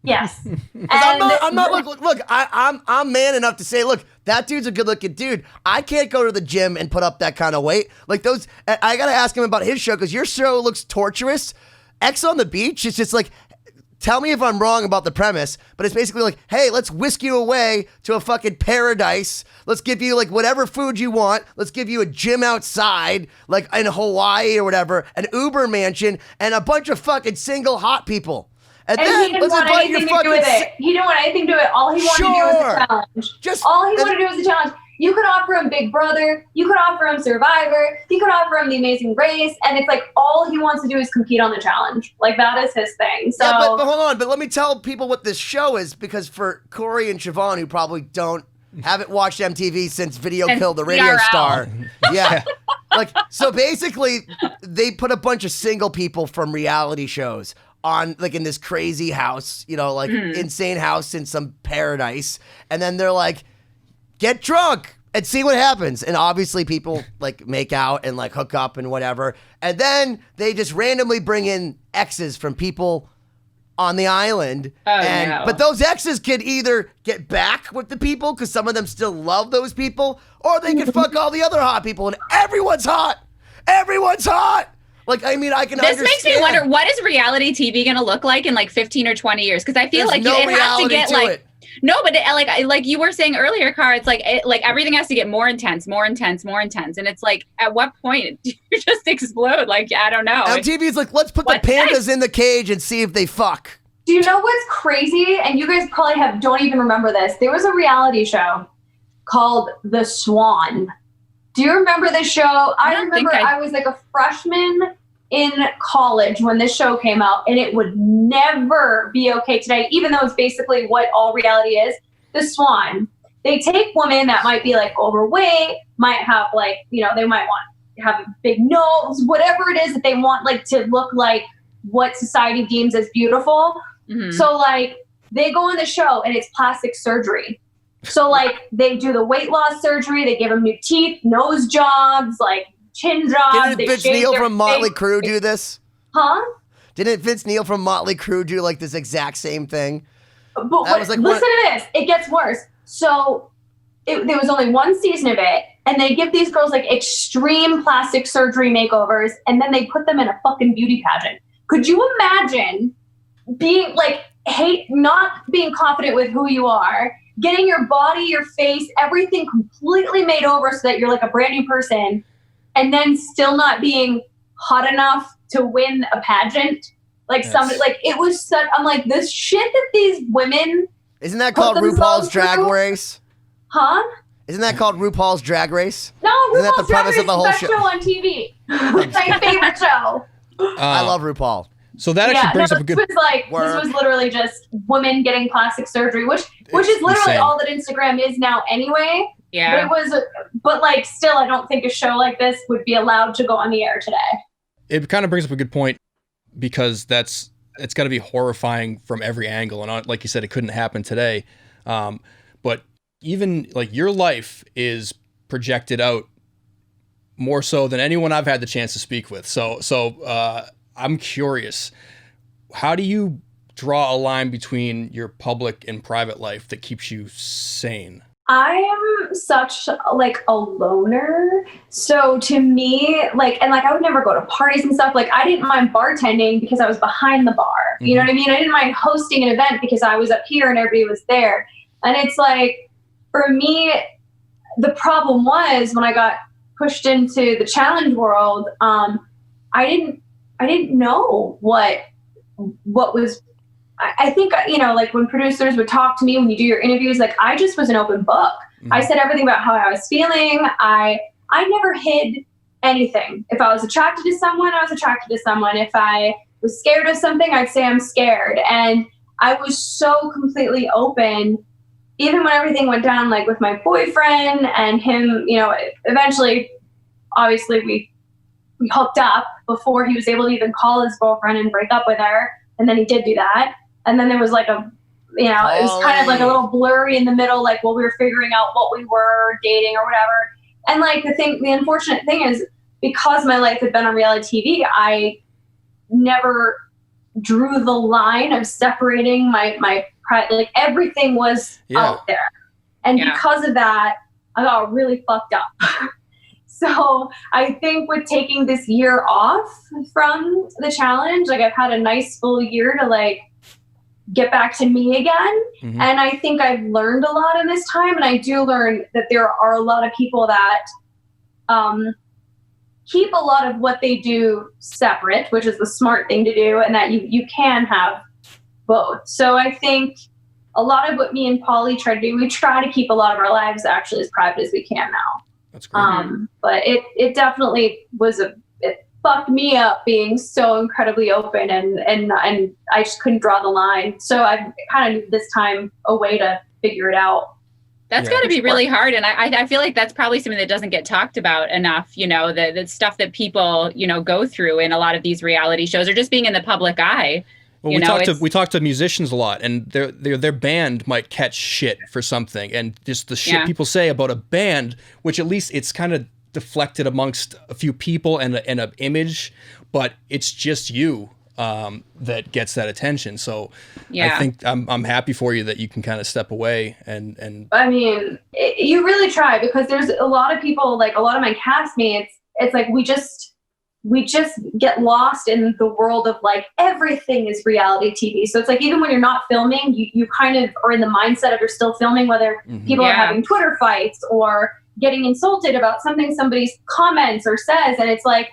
Yes. And I'm not look, I'm man enough to say, look, that dude's a good looking dude. I can't go to the gym and put up that kind of weight. Like those, I gotta ask him about his show, because your show looks torturous. X on the Beach, it's just like, tell me if I'm wrong about the premise, but it's basically like, hey, let's whisk you away to a fucking paradise. Let's give you like whatever food you want. Let's give you a gym outside, like in Hawaii or whatever, an Uber mansion, and a bunch of fucking single hot people. And he then didn't let's want invite your anything to do with fucking. it. He didn't want anything to do with it. All he wanted to do was Sure. a challenge. Just All he wanted to do was a challenge. You could offer him Big Brother. You could offer him Survivor. You could offer him The Amazing Race. And it's like all he wants to do is compete on the challenge. Like that is his thing. So Yeah, but hold on. But let me tell people what this show is, because for Cory and Siobhán, who probably haven't watched MTV since Video Since Killed the Radio TRL. Star. Yeah. Like, so basically, they put a bunch of single people from reality shows on, like, in this crazy house, you know, like, insane house in some paradise. And then they're like, get drunk and see what happens. And obviously people like make out and like hook up and whatever. And then they just randomly bring in exes from people on the island. No. But those exes could either get back with the people, because some of them still love those people, or they could fuck all the other hot people, and everyone's hot. Everyone's hot. Like, I mean, I can This understand. makes me wonder, what is reality TV going to look like in like 15 or 20 years? Because I feel There's like no it has to reality get to like, it. No, but like you were saying earlier, Cara, it's like everything has to get more intense, and it's like, at what point do you just explode? Like, I don't know. MTV's like, let's put the pandas in the cage and see if they fuck. Do you know what's crazy? And you guys probably don't even remember this. There was a reality show called The Swan. Do you remember this show? I remember I was like a freshman in college when this show came out, and it would never be okay today, even though it's basically what all reality is. The Swan. They take women that might be like overweight, might have like, they might want to have a big nose, whatever it is that they want, like, to look like what society deems as beautiful. Mm-hmm. So like they go on the show and it's plastic surgery. So like they do the weight loss surgery, they give them new teeth, nose jobs, like chin jobs. Didn't Vince Neil from Motley Crue do this? Huh? Didn't Vince Neil from Motley Crue do like this exact same thing? But listen to this. It gets worse. So there was only one season of it, and they give these girls like extreme plastic surgery makeovers, and then they put them in a fucking beauty pageant. Could you imagine being like, not being confident with who you are, getting your body, your face, everything completely made over so that you're like a brand new person, and then still not being hot enough to win a pageant? Like somebody, like it was such, I'm like, this shit that these women. Isn't that called RuPaul's Drag Race? Huh? Isn't that called RuPaul's Drag Race? No, Isn't that RuPaul's the premise of the whole show on TV. It's my favorite show. I love RuPaul. So that actually brings up a good. This was literally just women getting plastic surgery, which is literally insane. all that Instagram is now anyway. Yeah. But like, still, I don't think a show like this would be allowed to go on the air today. It kind of brings up a good point, because it's got to be horrifying from every angle, and like you said, it couldn't happen today. But even like your life is projected out more so than anyone I've had the chance to speak with. So I'm curious, how do you draw a line between your public and private life that keeps you sane? I am such like a loner. So to me, I would never go to parties and stuff. Like I didn't mind bartending because I was behind the bar. Mm-hmm. You know what I mean? I didn't mind hosting an event because I was up here and everybody was there. And it's like, for me, the problem was when I got pushed into the challenge world, I didn't know what was. I think, like when producers would talk to me, when you do your interviews, like I just was an open book. Mm-hmm. I said everything about how I was feeling. I never hid anything. If I was attracted to someone, I was attracted to someone. If I was scared of something, I'd say I'm scared. And I was so completely open, even when everything went down, like with my boyfriend and him, eventually, obviously we hooked up before he was able to even call his girlfriend and break up with her. And then he did do that. And then there was like it was kind of like a little blurry in the middle, like while we were figuring out what we were dating or whatever. And like the unfortunate thing is, because my life had been on reality TV, I never drew the line of separating my like everything was out there. And because of that, I got really fucked up. So I think with taking this year off from the challenge, like I've had a nice full year to like get back to me again. Mm-hmm. And I think I've learned a lot in this time. And I do learn that there are a lot of people that keep a lot of what they do separate, which is the smart thing to do, and that you can have both. So I think a lot of what me and Polly try to do, we try to keep a lot of our lives actually as private as we can now. That's great. But it definitely it fucked me up being so incredibly open, and I just couldn't draw the line. So I kind of need this time a way to figure it out. That's got to be really hard. And I feel like that's probably something that doesn't get talked about enough, the stuff that people, go through in a lot of these reality shows, or just being in the public eye. Well, we talk to musicians a lot, and their band might catch shit for something, and just the shit people say about a band, which at least it's kind of deflected amongst a few people and an image, but it's just you that gets that attention. So I think I'm happy for you that you can kind of step away and. I mean, you really try, because there's a lot of people, like a lot of my castmates. It's like we we just get lost in the world of like everything is reality TV. So it's like even when you're not filming, you kind of are in the mindset of you're still filming, whether people are having Twitter fights or getting insulted about something somebody comments or says. And it's like,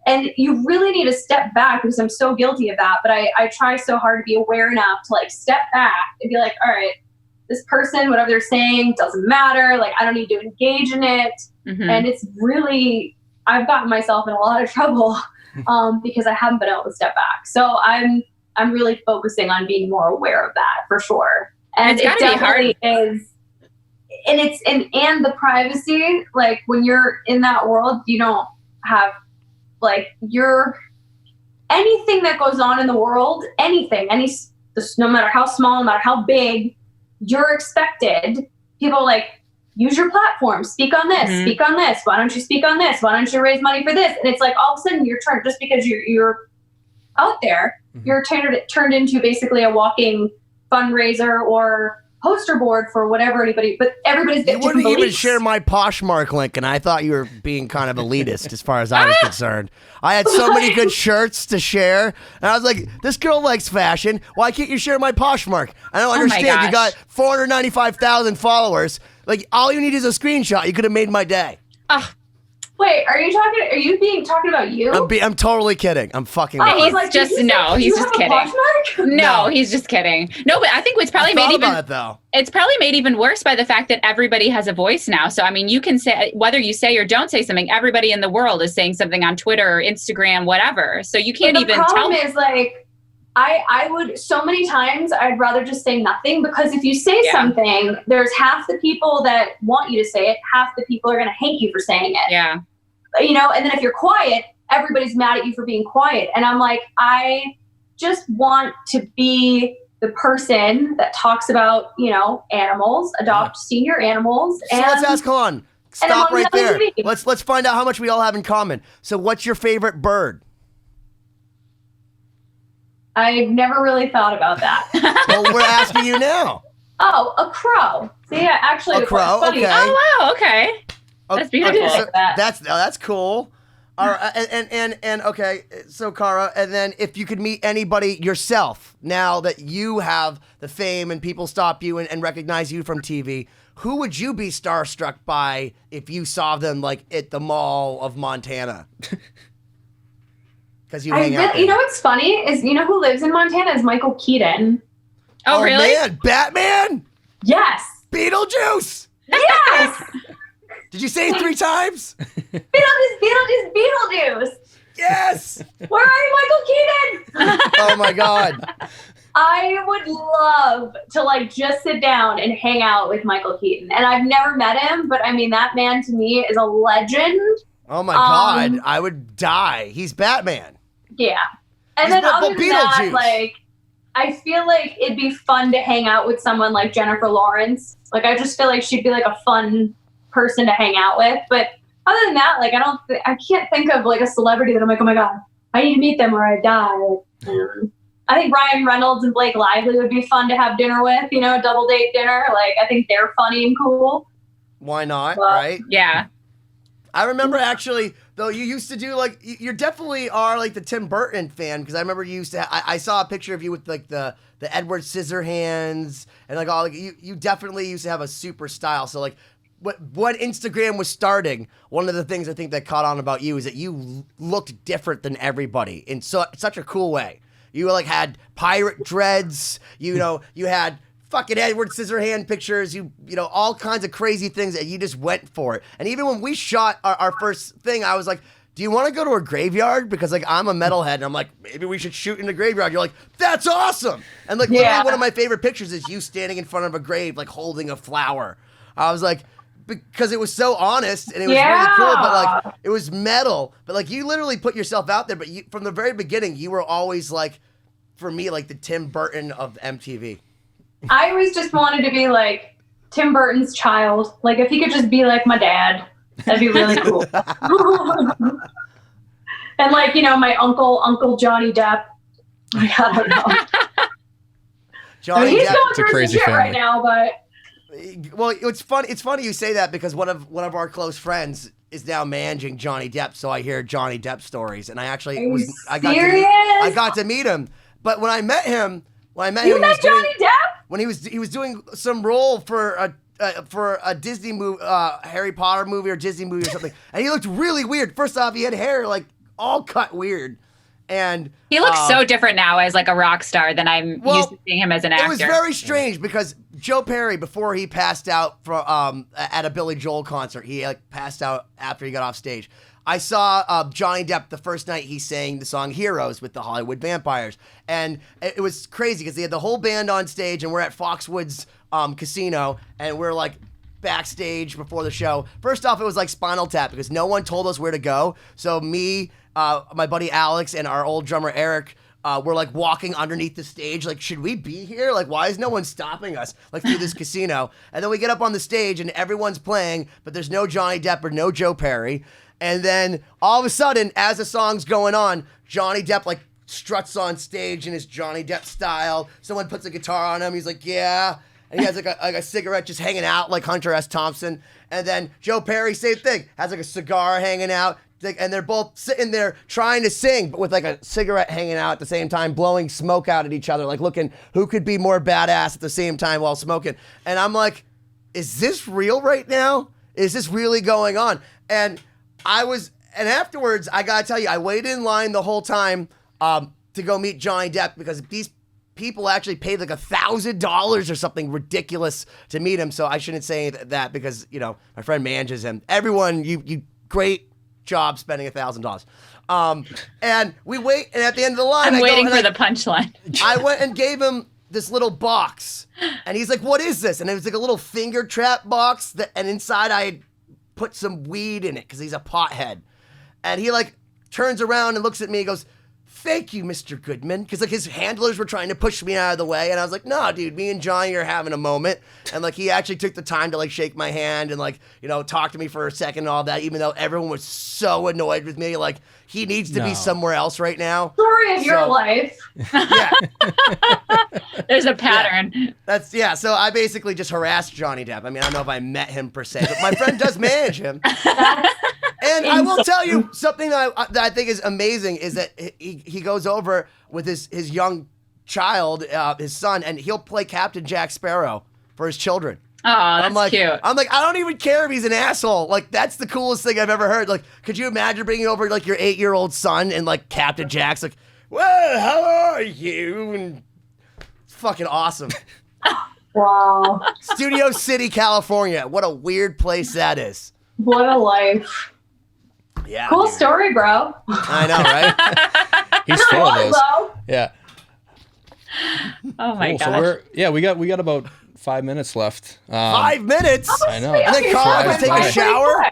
and you really need to step back, because I'm so guilty of that. But I try so hard to be aware enough to like step back and be like, all right, this person, whatever they're saying doesn't matter. Like, I don't need to engage in it. And it's really, I've gotten myself in a lot of trouble because I haven't been able to step back. So I'm really focusing on being more aware of that for sure. And it's gotta be hard. Is, and it's and the privacy, like when you're in that world, you don't have like anything that goes on in the world, no matter how small, no matter how big, you're expected. People like, use your platform, speak on this, speak on this. Why don't you speak on this? Why don't you raise money for this? And it's like all of a sudden you're turned, just because you're out there, you're turned into basically a walking fundraiser or poster board for whatever but everybody's You wouldn't even share my Poshmark link, and I thought you were being kind of elitist as far as I was concerned. I had so many good shirts to share, and I was like, this girl likes fashion. Why can't you share my Poshmark? I don't understand. You got 495,000 followers. Like, all you need is a screenshot. You could have made my day. Wait, are you talking about you? I'm totally kidding. I'm fucking. He's like, just he's just kidding. No, he's just kidding. No, but I think it's probably it's probably made even worse by the fact that everybody has a voice now. So I mean, you can say, whether you say or don't say something, everybody in the world is saying something on Twitter or Instagram, whatever. So you can't even tell. The problem is like, I would, so many times I'd rather just say nothing, because if you say something, there's half the people that want you to say it, half the people are going to hate you for saying it. Yeah. You know, and then if you're quiet, everybody's mad at you for being quiet. And I'm like, I just want to be the person that talks about, you know, animals, adopt senior animals. So let's ask, hold on, stop right there. Let's find out how much we all have in common. So what's your favorite bird? I've never really thought about that. Well, we're asking you now. Oh, a crow. So yeah, actually, a crow. Okay. Oh wow. Okay. That's beautiful. So that's cool. All right, and okay. So Cara, and then if you could meet anybody yourself now that you have the fame and people stop you and recognize you from TV, who would you be starstruck by if you saw them like at the Mall of Montana? Because you hang out there. You know what's funny is, you know who lives in Montana is Michael Keaton. Oh really? Man, Batman? Yes. Beetlejuice? Yes. Did you say it 3 times? Beetlejuice. Yes. Where are you, Michael Keaton? Oh my God. I would love to like just sit down and hang out with Michael Keaton. And I've never met him, but I mean, that man to me is a legend. Oh my God. I would die. He's Batman. Yeah. And then other than that, like, I feel like it'd be fun to hang out with someone like Jennifer Lawrence. Like, I just feel like she'd be like a fun person to hang out with. But other than that, like, I can't think of like a celebrity that I'm like, oh my God, I need to meet them or I die. I think Ryan Reynolds and Blake Lively would be fun to have dinner with, you know, a double date dinner. Like, I think they're funny and cool. Why not? Right? Yeah. I remember actually, though, you used to do like, you definitely are like the Tim Burton fan, because I remember you used to, I saw a picture of you with like the Edward Scissorhands and like all, like, you definitely used to have a super style. So like, when Instagram was starting, one of the things I think that caught on about you is that you looked different than everybody in such a cool way. You like had pirate dreads, you know, you had fucking Edward Scissorhand pictures, you know, all kinds of crazy things, and you just went for it. And even when we shot our first thing, I was like, do you want to go to a graveyard? Because like, I'm a metalhead, and I'm like, maybe we should shoot in the graveyard. You're like, that's awesome. And like, literally one of my favorite pictures is you standing in front of a grave, like holding a flower. I was like, because it was so honest and it was really cool, but like, it was metal, but like, you literally put yourself out there. But you, from the very beginning, you were always like, for me, like the Tim Burton of MTV. I always just wanted to be like Tim Burton's child. Like, if he could just be like my dad, that'd be really cool. And like, you know, my Uncle Johnny Depp. Like, I don't know. Johnny he's Depp, going through some shit right now, but well, it's funny you say that, because one of our close friends, is now managing Johnny Depp, so I hear Johnny Depp stories, and I actually serious? I got to meet him. But when I met him, You met Johnny Depp? when he was doing some role for a Disney movie, Harry Potter movie or Disney movie or something, and he looked really weird. First off, he had hair like all cut weird, and he looks so different now as like a rock star than I'm used to seeing him as an actor. It was very strange because Joe Perry, before he passed out from at a Billy Joel concert, he like passed out after he got off stage. I saw Johnny Depp the first night he sang the song Heroes with the Hollywood Vampires. And it was crazy because they had the whole band on stage and we're at Foxwoods Casino and we're like backstage before the show. First off, it was like Spinal Tap because no one told us where to go. So me, my buddy Alex, and our old drummer Eric were like walking underneath the stage. Like, should we be here? Like, why is no one stopping us like through this casino? And then we get up on the stage and everyone's playing, but there's no Johnny Depp or no Joe Perry. And then all of a sudden, as the song's going on, Johnny Depp like struts on stage in his Johnny Depp style. Someone puts a guitar on him. He's like, yeah. And he has like a cigarette just hanging out like Hunter S. Thompson. And then Joe Perry, same thing, has like a cigar hanging out. And they're both sitting there trying to sing, but with like a cigarette hanging out at the same time, blowing smoke out at each other, like looking who could be more badass at the same time while smoking. And I'm like, is this real right now? Is this really going on? And afterwards, I gotta tell you, I waited in line the whole time to go meet Johnny Depp because these people actually paid like $1,000 or something ridiculous to meet him. So I shouldn't say that because, you know, my friend manages him. Everyone, you great job spending $1,000. And we wait, and at the end of the line, I'm waiting for the punchline. I went and gave him this little box, and he's like, "What is this?" And it was like a little finger trap box and inside I had put some weed in it because he's a pothead. And he like turns around and looks at me and goes, "Thank you, Mr. Goodman." Because like his handlers were trying to push me out of the way. And I was like, "No, dude, me and Johnny are having a moment." And like he actually took the time to like shake my hand and like, you know, talk to me for a second and all that, even though everyone was so annoyed with me. Like he needs to be somewhere else right now. Story of your life. Yeah. There's a pattern. Yeah. So I basically just harassed Johnny Depp. I mean, I don't know if I met him per se, but my friend does manage him. And I will tell you something that I think is amazing is that he goes over with his young child, his son, and he'll play Captain Jack Sparrow for his children. Oh, that's cute. I'm like, I don't even care if he's an asshole. Like, that's the coolest thing I've ever heard. Like, could you imagine bringing over like your 8-year-old son and like Captain Jack's like, "Well, how are you?" And it's fucking awesome. Wow. Studio City, California. What a weird place that is. What a life. Yeah. Cool dude. story, bro. I know, right? He's full of those. Though. Yeah. Oh my Cool. gosh. So we got about 5 minutes left. 5 minutes. I know. And then Carl was taking a Flies shower.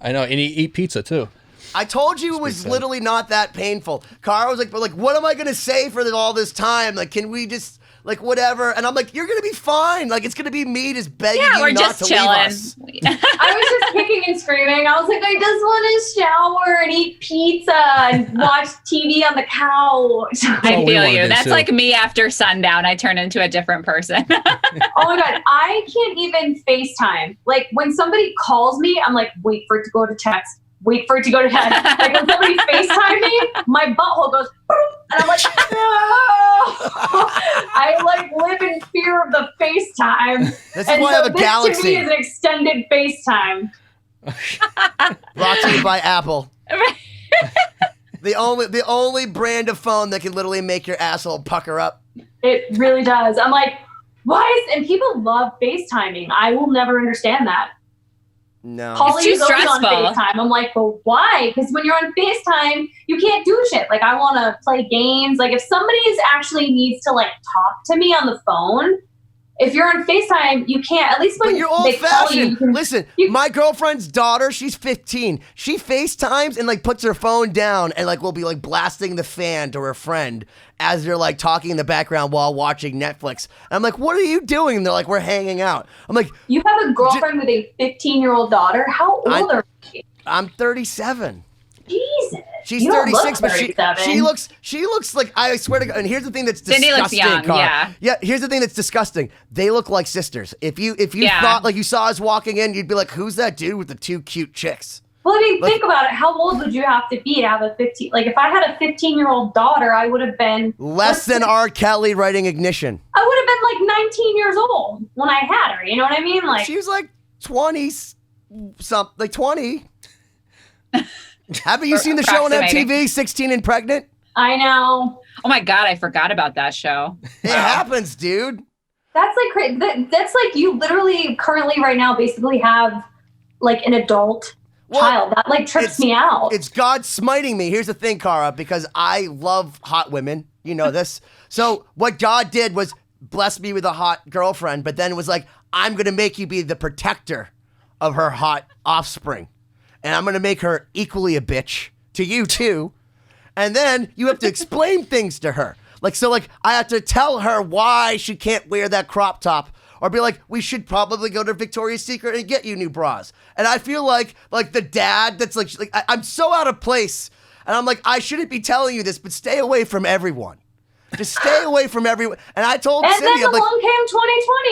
I know, and eat pizza too. I told you it was literally not that painful. Cara was like, "But like, what am I gonna say for all this time? Like, can we just like whatever?" And I'm like, "You're gonna be fine. Like, it's gonna be me just begging you we're not just to chilling. leave us." I was just kicking and screaming. I was like, I just want to shower and eat pizza and watch TV on the couch. I all we feel wanna you. do, That's too. like me after sundown. I turn into a different person. Oh my God. I can't even FaceTime. Like when somebody calls me, I'm like, wait for it to go to text. Wait for it to go to text. Like when somebody FaceTime me, my butthole goes, boom, and I'm like, no. I like live in fear of the FaceTime. This is And why I have a this to Galaxy. me is an extended FaceTime. Brought to you by Apple. The only brand of phone that can literally make your asshole pucker up. It really does. I'm like, and people love FaceTiming. I will never understand that. No. Holly It's too goes on stressful. FaceTime. I'm like, but why? Because when you're on FaceTime, you can't do shit. Like, I want to play games. Like, if somebody actually needs to, like, talk to me on the phone, if you're on FaceTime, you can't. At least when But you're they call you, old-fashioned. you can, Listen, my girlfriend's daughter, she's 15. She FaceTimes and like puts her phone down and like will be like blasting the fan to her friend as they're like talking in the background while watching Netflix. And I'm like, "What are you doing?" And they're like, "We're hanging out." I'm like, you have a girlfriend with a 15-year-old daughter. How old are you? "I'm 37." Jesus. She's You don't 36, look but 37. she looks like, I swear to God. And here's the thing that's Cindy disgusting. looks young, Cara. yeah. Here's the thing that's disgusting. They look like sisters. If you Yeah. thought like you saw us walking in, you'd be like, "Who's that dude with the two cute chicks?" Well, I mean, think about it. How old would you have to be to have a 15? Like, if I had a 15-year-old daughter, I would have been less than R. Kelly writing Ignition. I would have been like 19 years old when I had her. You know what I mean? Like, She was like 20, like 20. Haven't you seen the show on MTV, 16 and Pregnant? I know. Oh my God, I forgot about that show. It happens, dude. That's like crazy. That's like you literally currently right now basically have like an adult child. That like trips me out. It's God smiting me. Here's the thing, Cara, because I love hot women. You know this. So what God did was bless me with a hot girlfriend, but then was like, I'm going to make you be the protector of her hot offspring. And I'm going to make her equally a bitch to you too. And then you have to explain things to her. Like, so like I have to tell her why she can't wear that crop top, or be like, we should probably go to Victoria's Secret and get you new bras. And I feel like the dad that's like I'm so out of place. And I'm like, I shouldn't be telling you this, but stay away from everyone. Just stay away from everyone. And I told Cindy, then I'm like, along came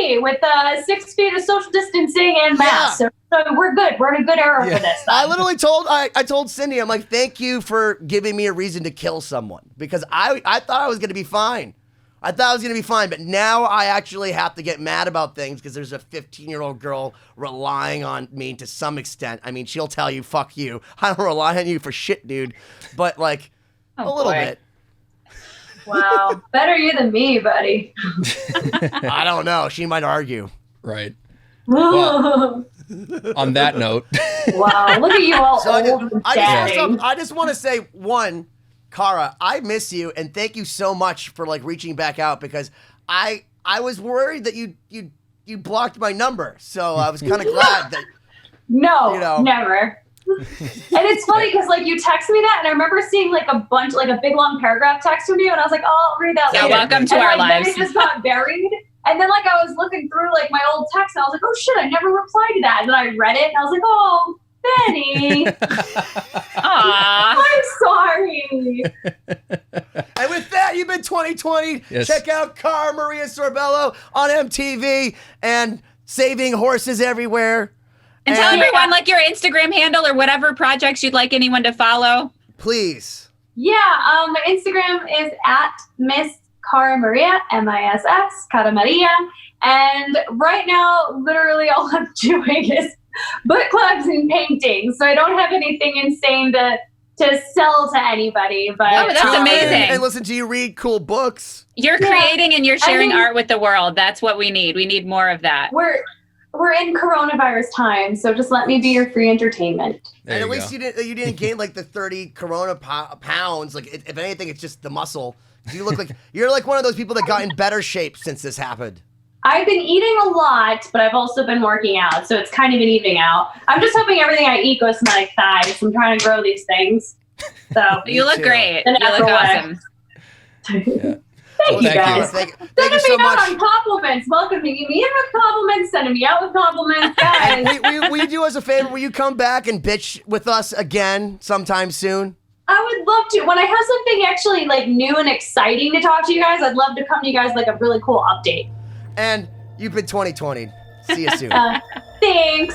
2020 with 6 feet of social distancing and masks. Yeah. So we're good. We're in a good era for this. I literally told I told Cindy, I'm like, thank you for giving me a reason to kill someone, because I thought I was going to be fine. I thought I was going to be fine, but now I actually have to get mad about things because there's a 15-year-old girl relying on me to some extent. I mean, she'll tell you, fuck you. I don't rely on you for shit, dude. But like a little bit. Wow. Better you than me, buddy. I don't know. She might argue. Right. Well, on that note. Wow. Look at you all So old and daddy. I just want to say, one, Cara, I miss you, and thank you so much for like reaching back out, because I was worried that you blocked my number, so I was kind of glad that. No, never. And it's funny because like you text me that, and I remember seeing like a big long paragraph text from you, and I was like, oh, I'll read that later. Welcome to our lives. Then it just got buried. And then like I was looking through like my old text, and I was like, oh shit, I never replied to that. And then I read it, and I was like, oh, Benny. I'm sorry. And with that, you've been 2020. Yes. Check out Cara Maria Sorbello on MTV and saving horses everywhere. And tell everyone like your Instagram handle or whatever projects you'd like anyone to follow. Please. Yeah, my Instagram is at Miss Cara Maria, MISS, Cara Maria. And right now, literally all I'm doing is book clubs and paintings. So I don't have anything insane to sell to anybody. But that's amazing. And listen to you read cool books. You're creating and you're sharing art with the world. That's what we need. We need more of that. We're in coronavirus time, so just let me be your free entertainment. And at least you didn't gain like the 30 corona pounds. Like if anything, it's just the muscle. You look like you're like one of those people that got in better shape since this happened. I've been eating a lot, but I've also been working out, so it's kind of been evening out. I'm just hoping everything I eat goes to my thighs. I'm trying to grow these things. So you look great. You look awesome. Yeah. Thank you guys. Thank Sending you so me out much. on compliments. Welcoming me in with compliments, sending me out with compliments. Guys. And will you do us a favor? Will you come back and bitch with us again sometime soon? I would love to. When I have something actually like new and exciting to talk to you guys, I'd love to come to you guys like a really cool update. And you've been 2020. See you soon. Thanks.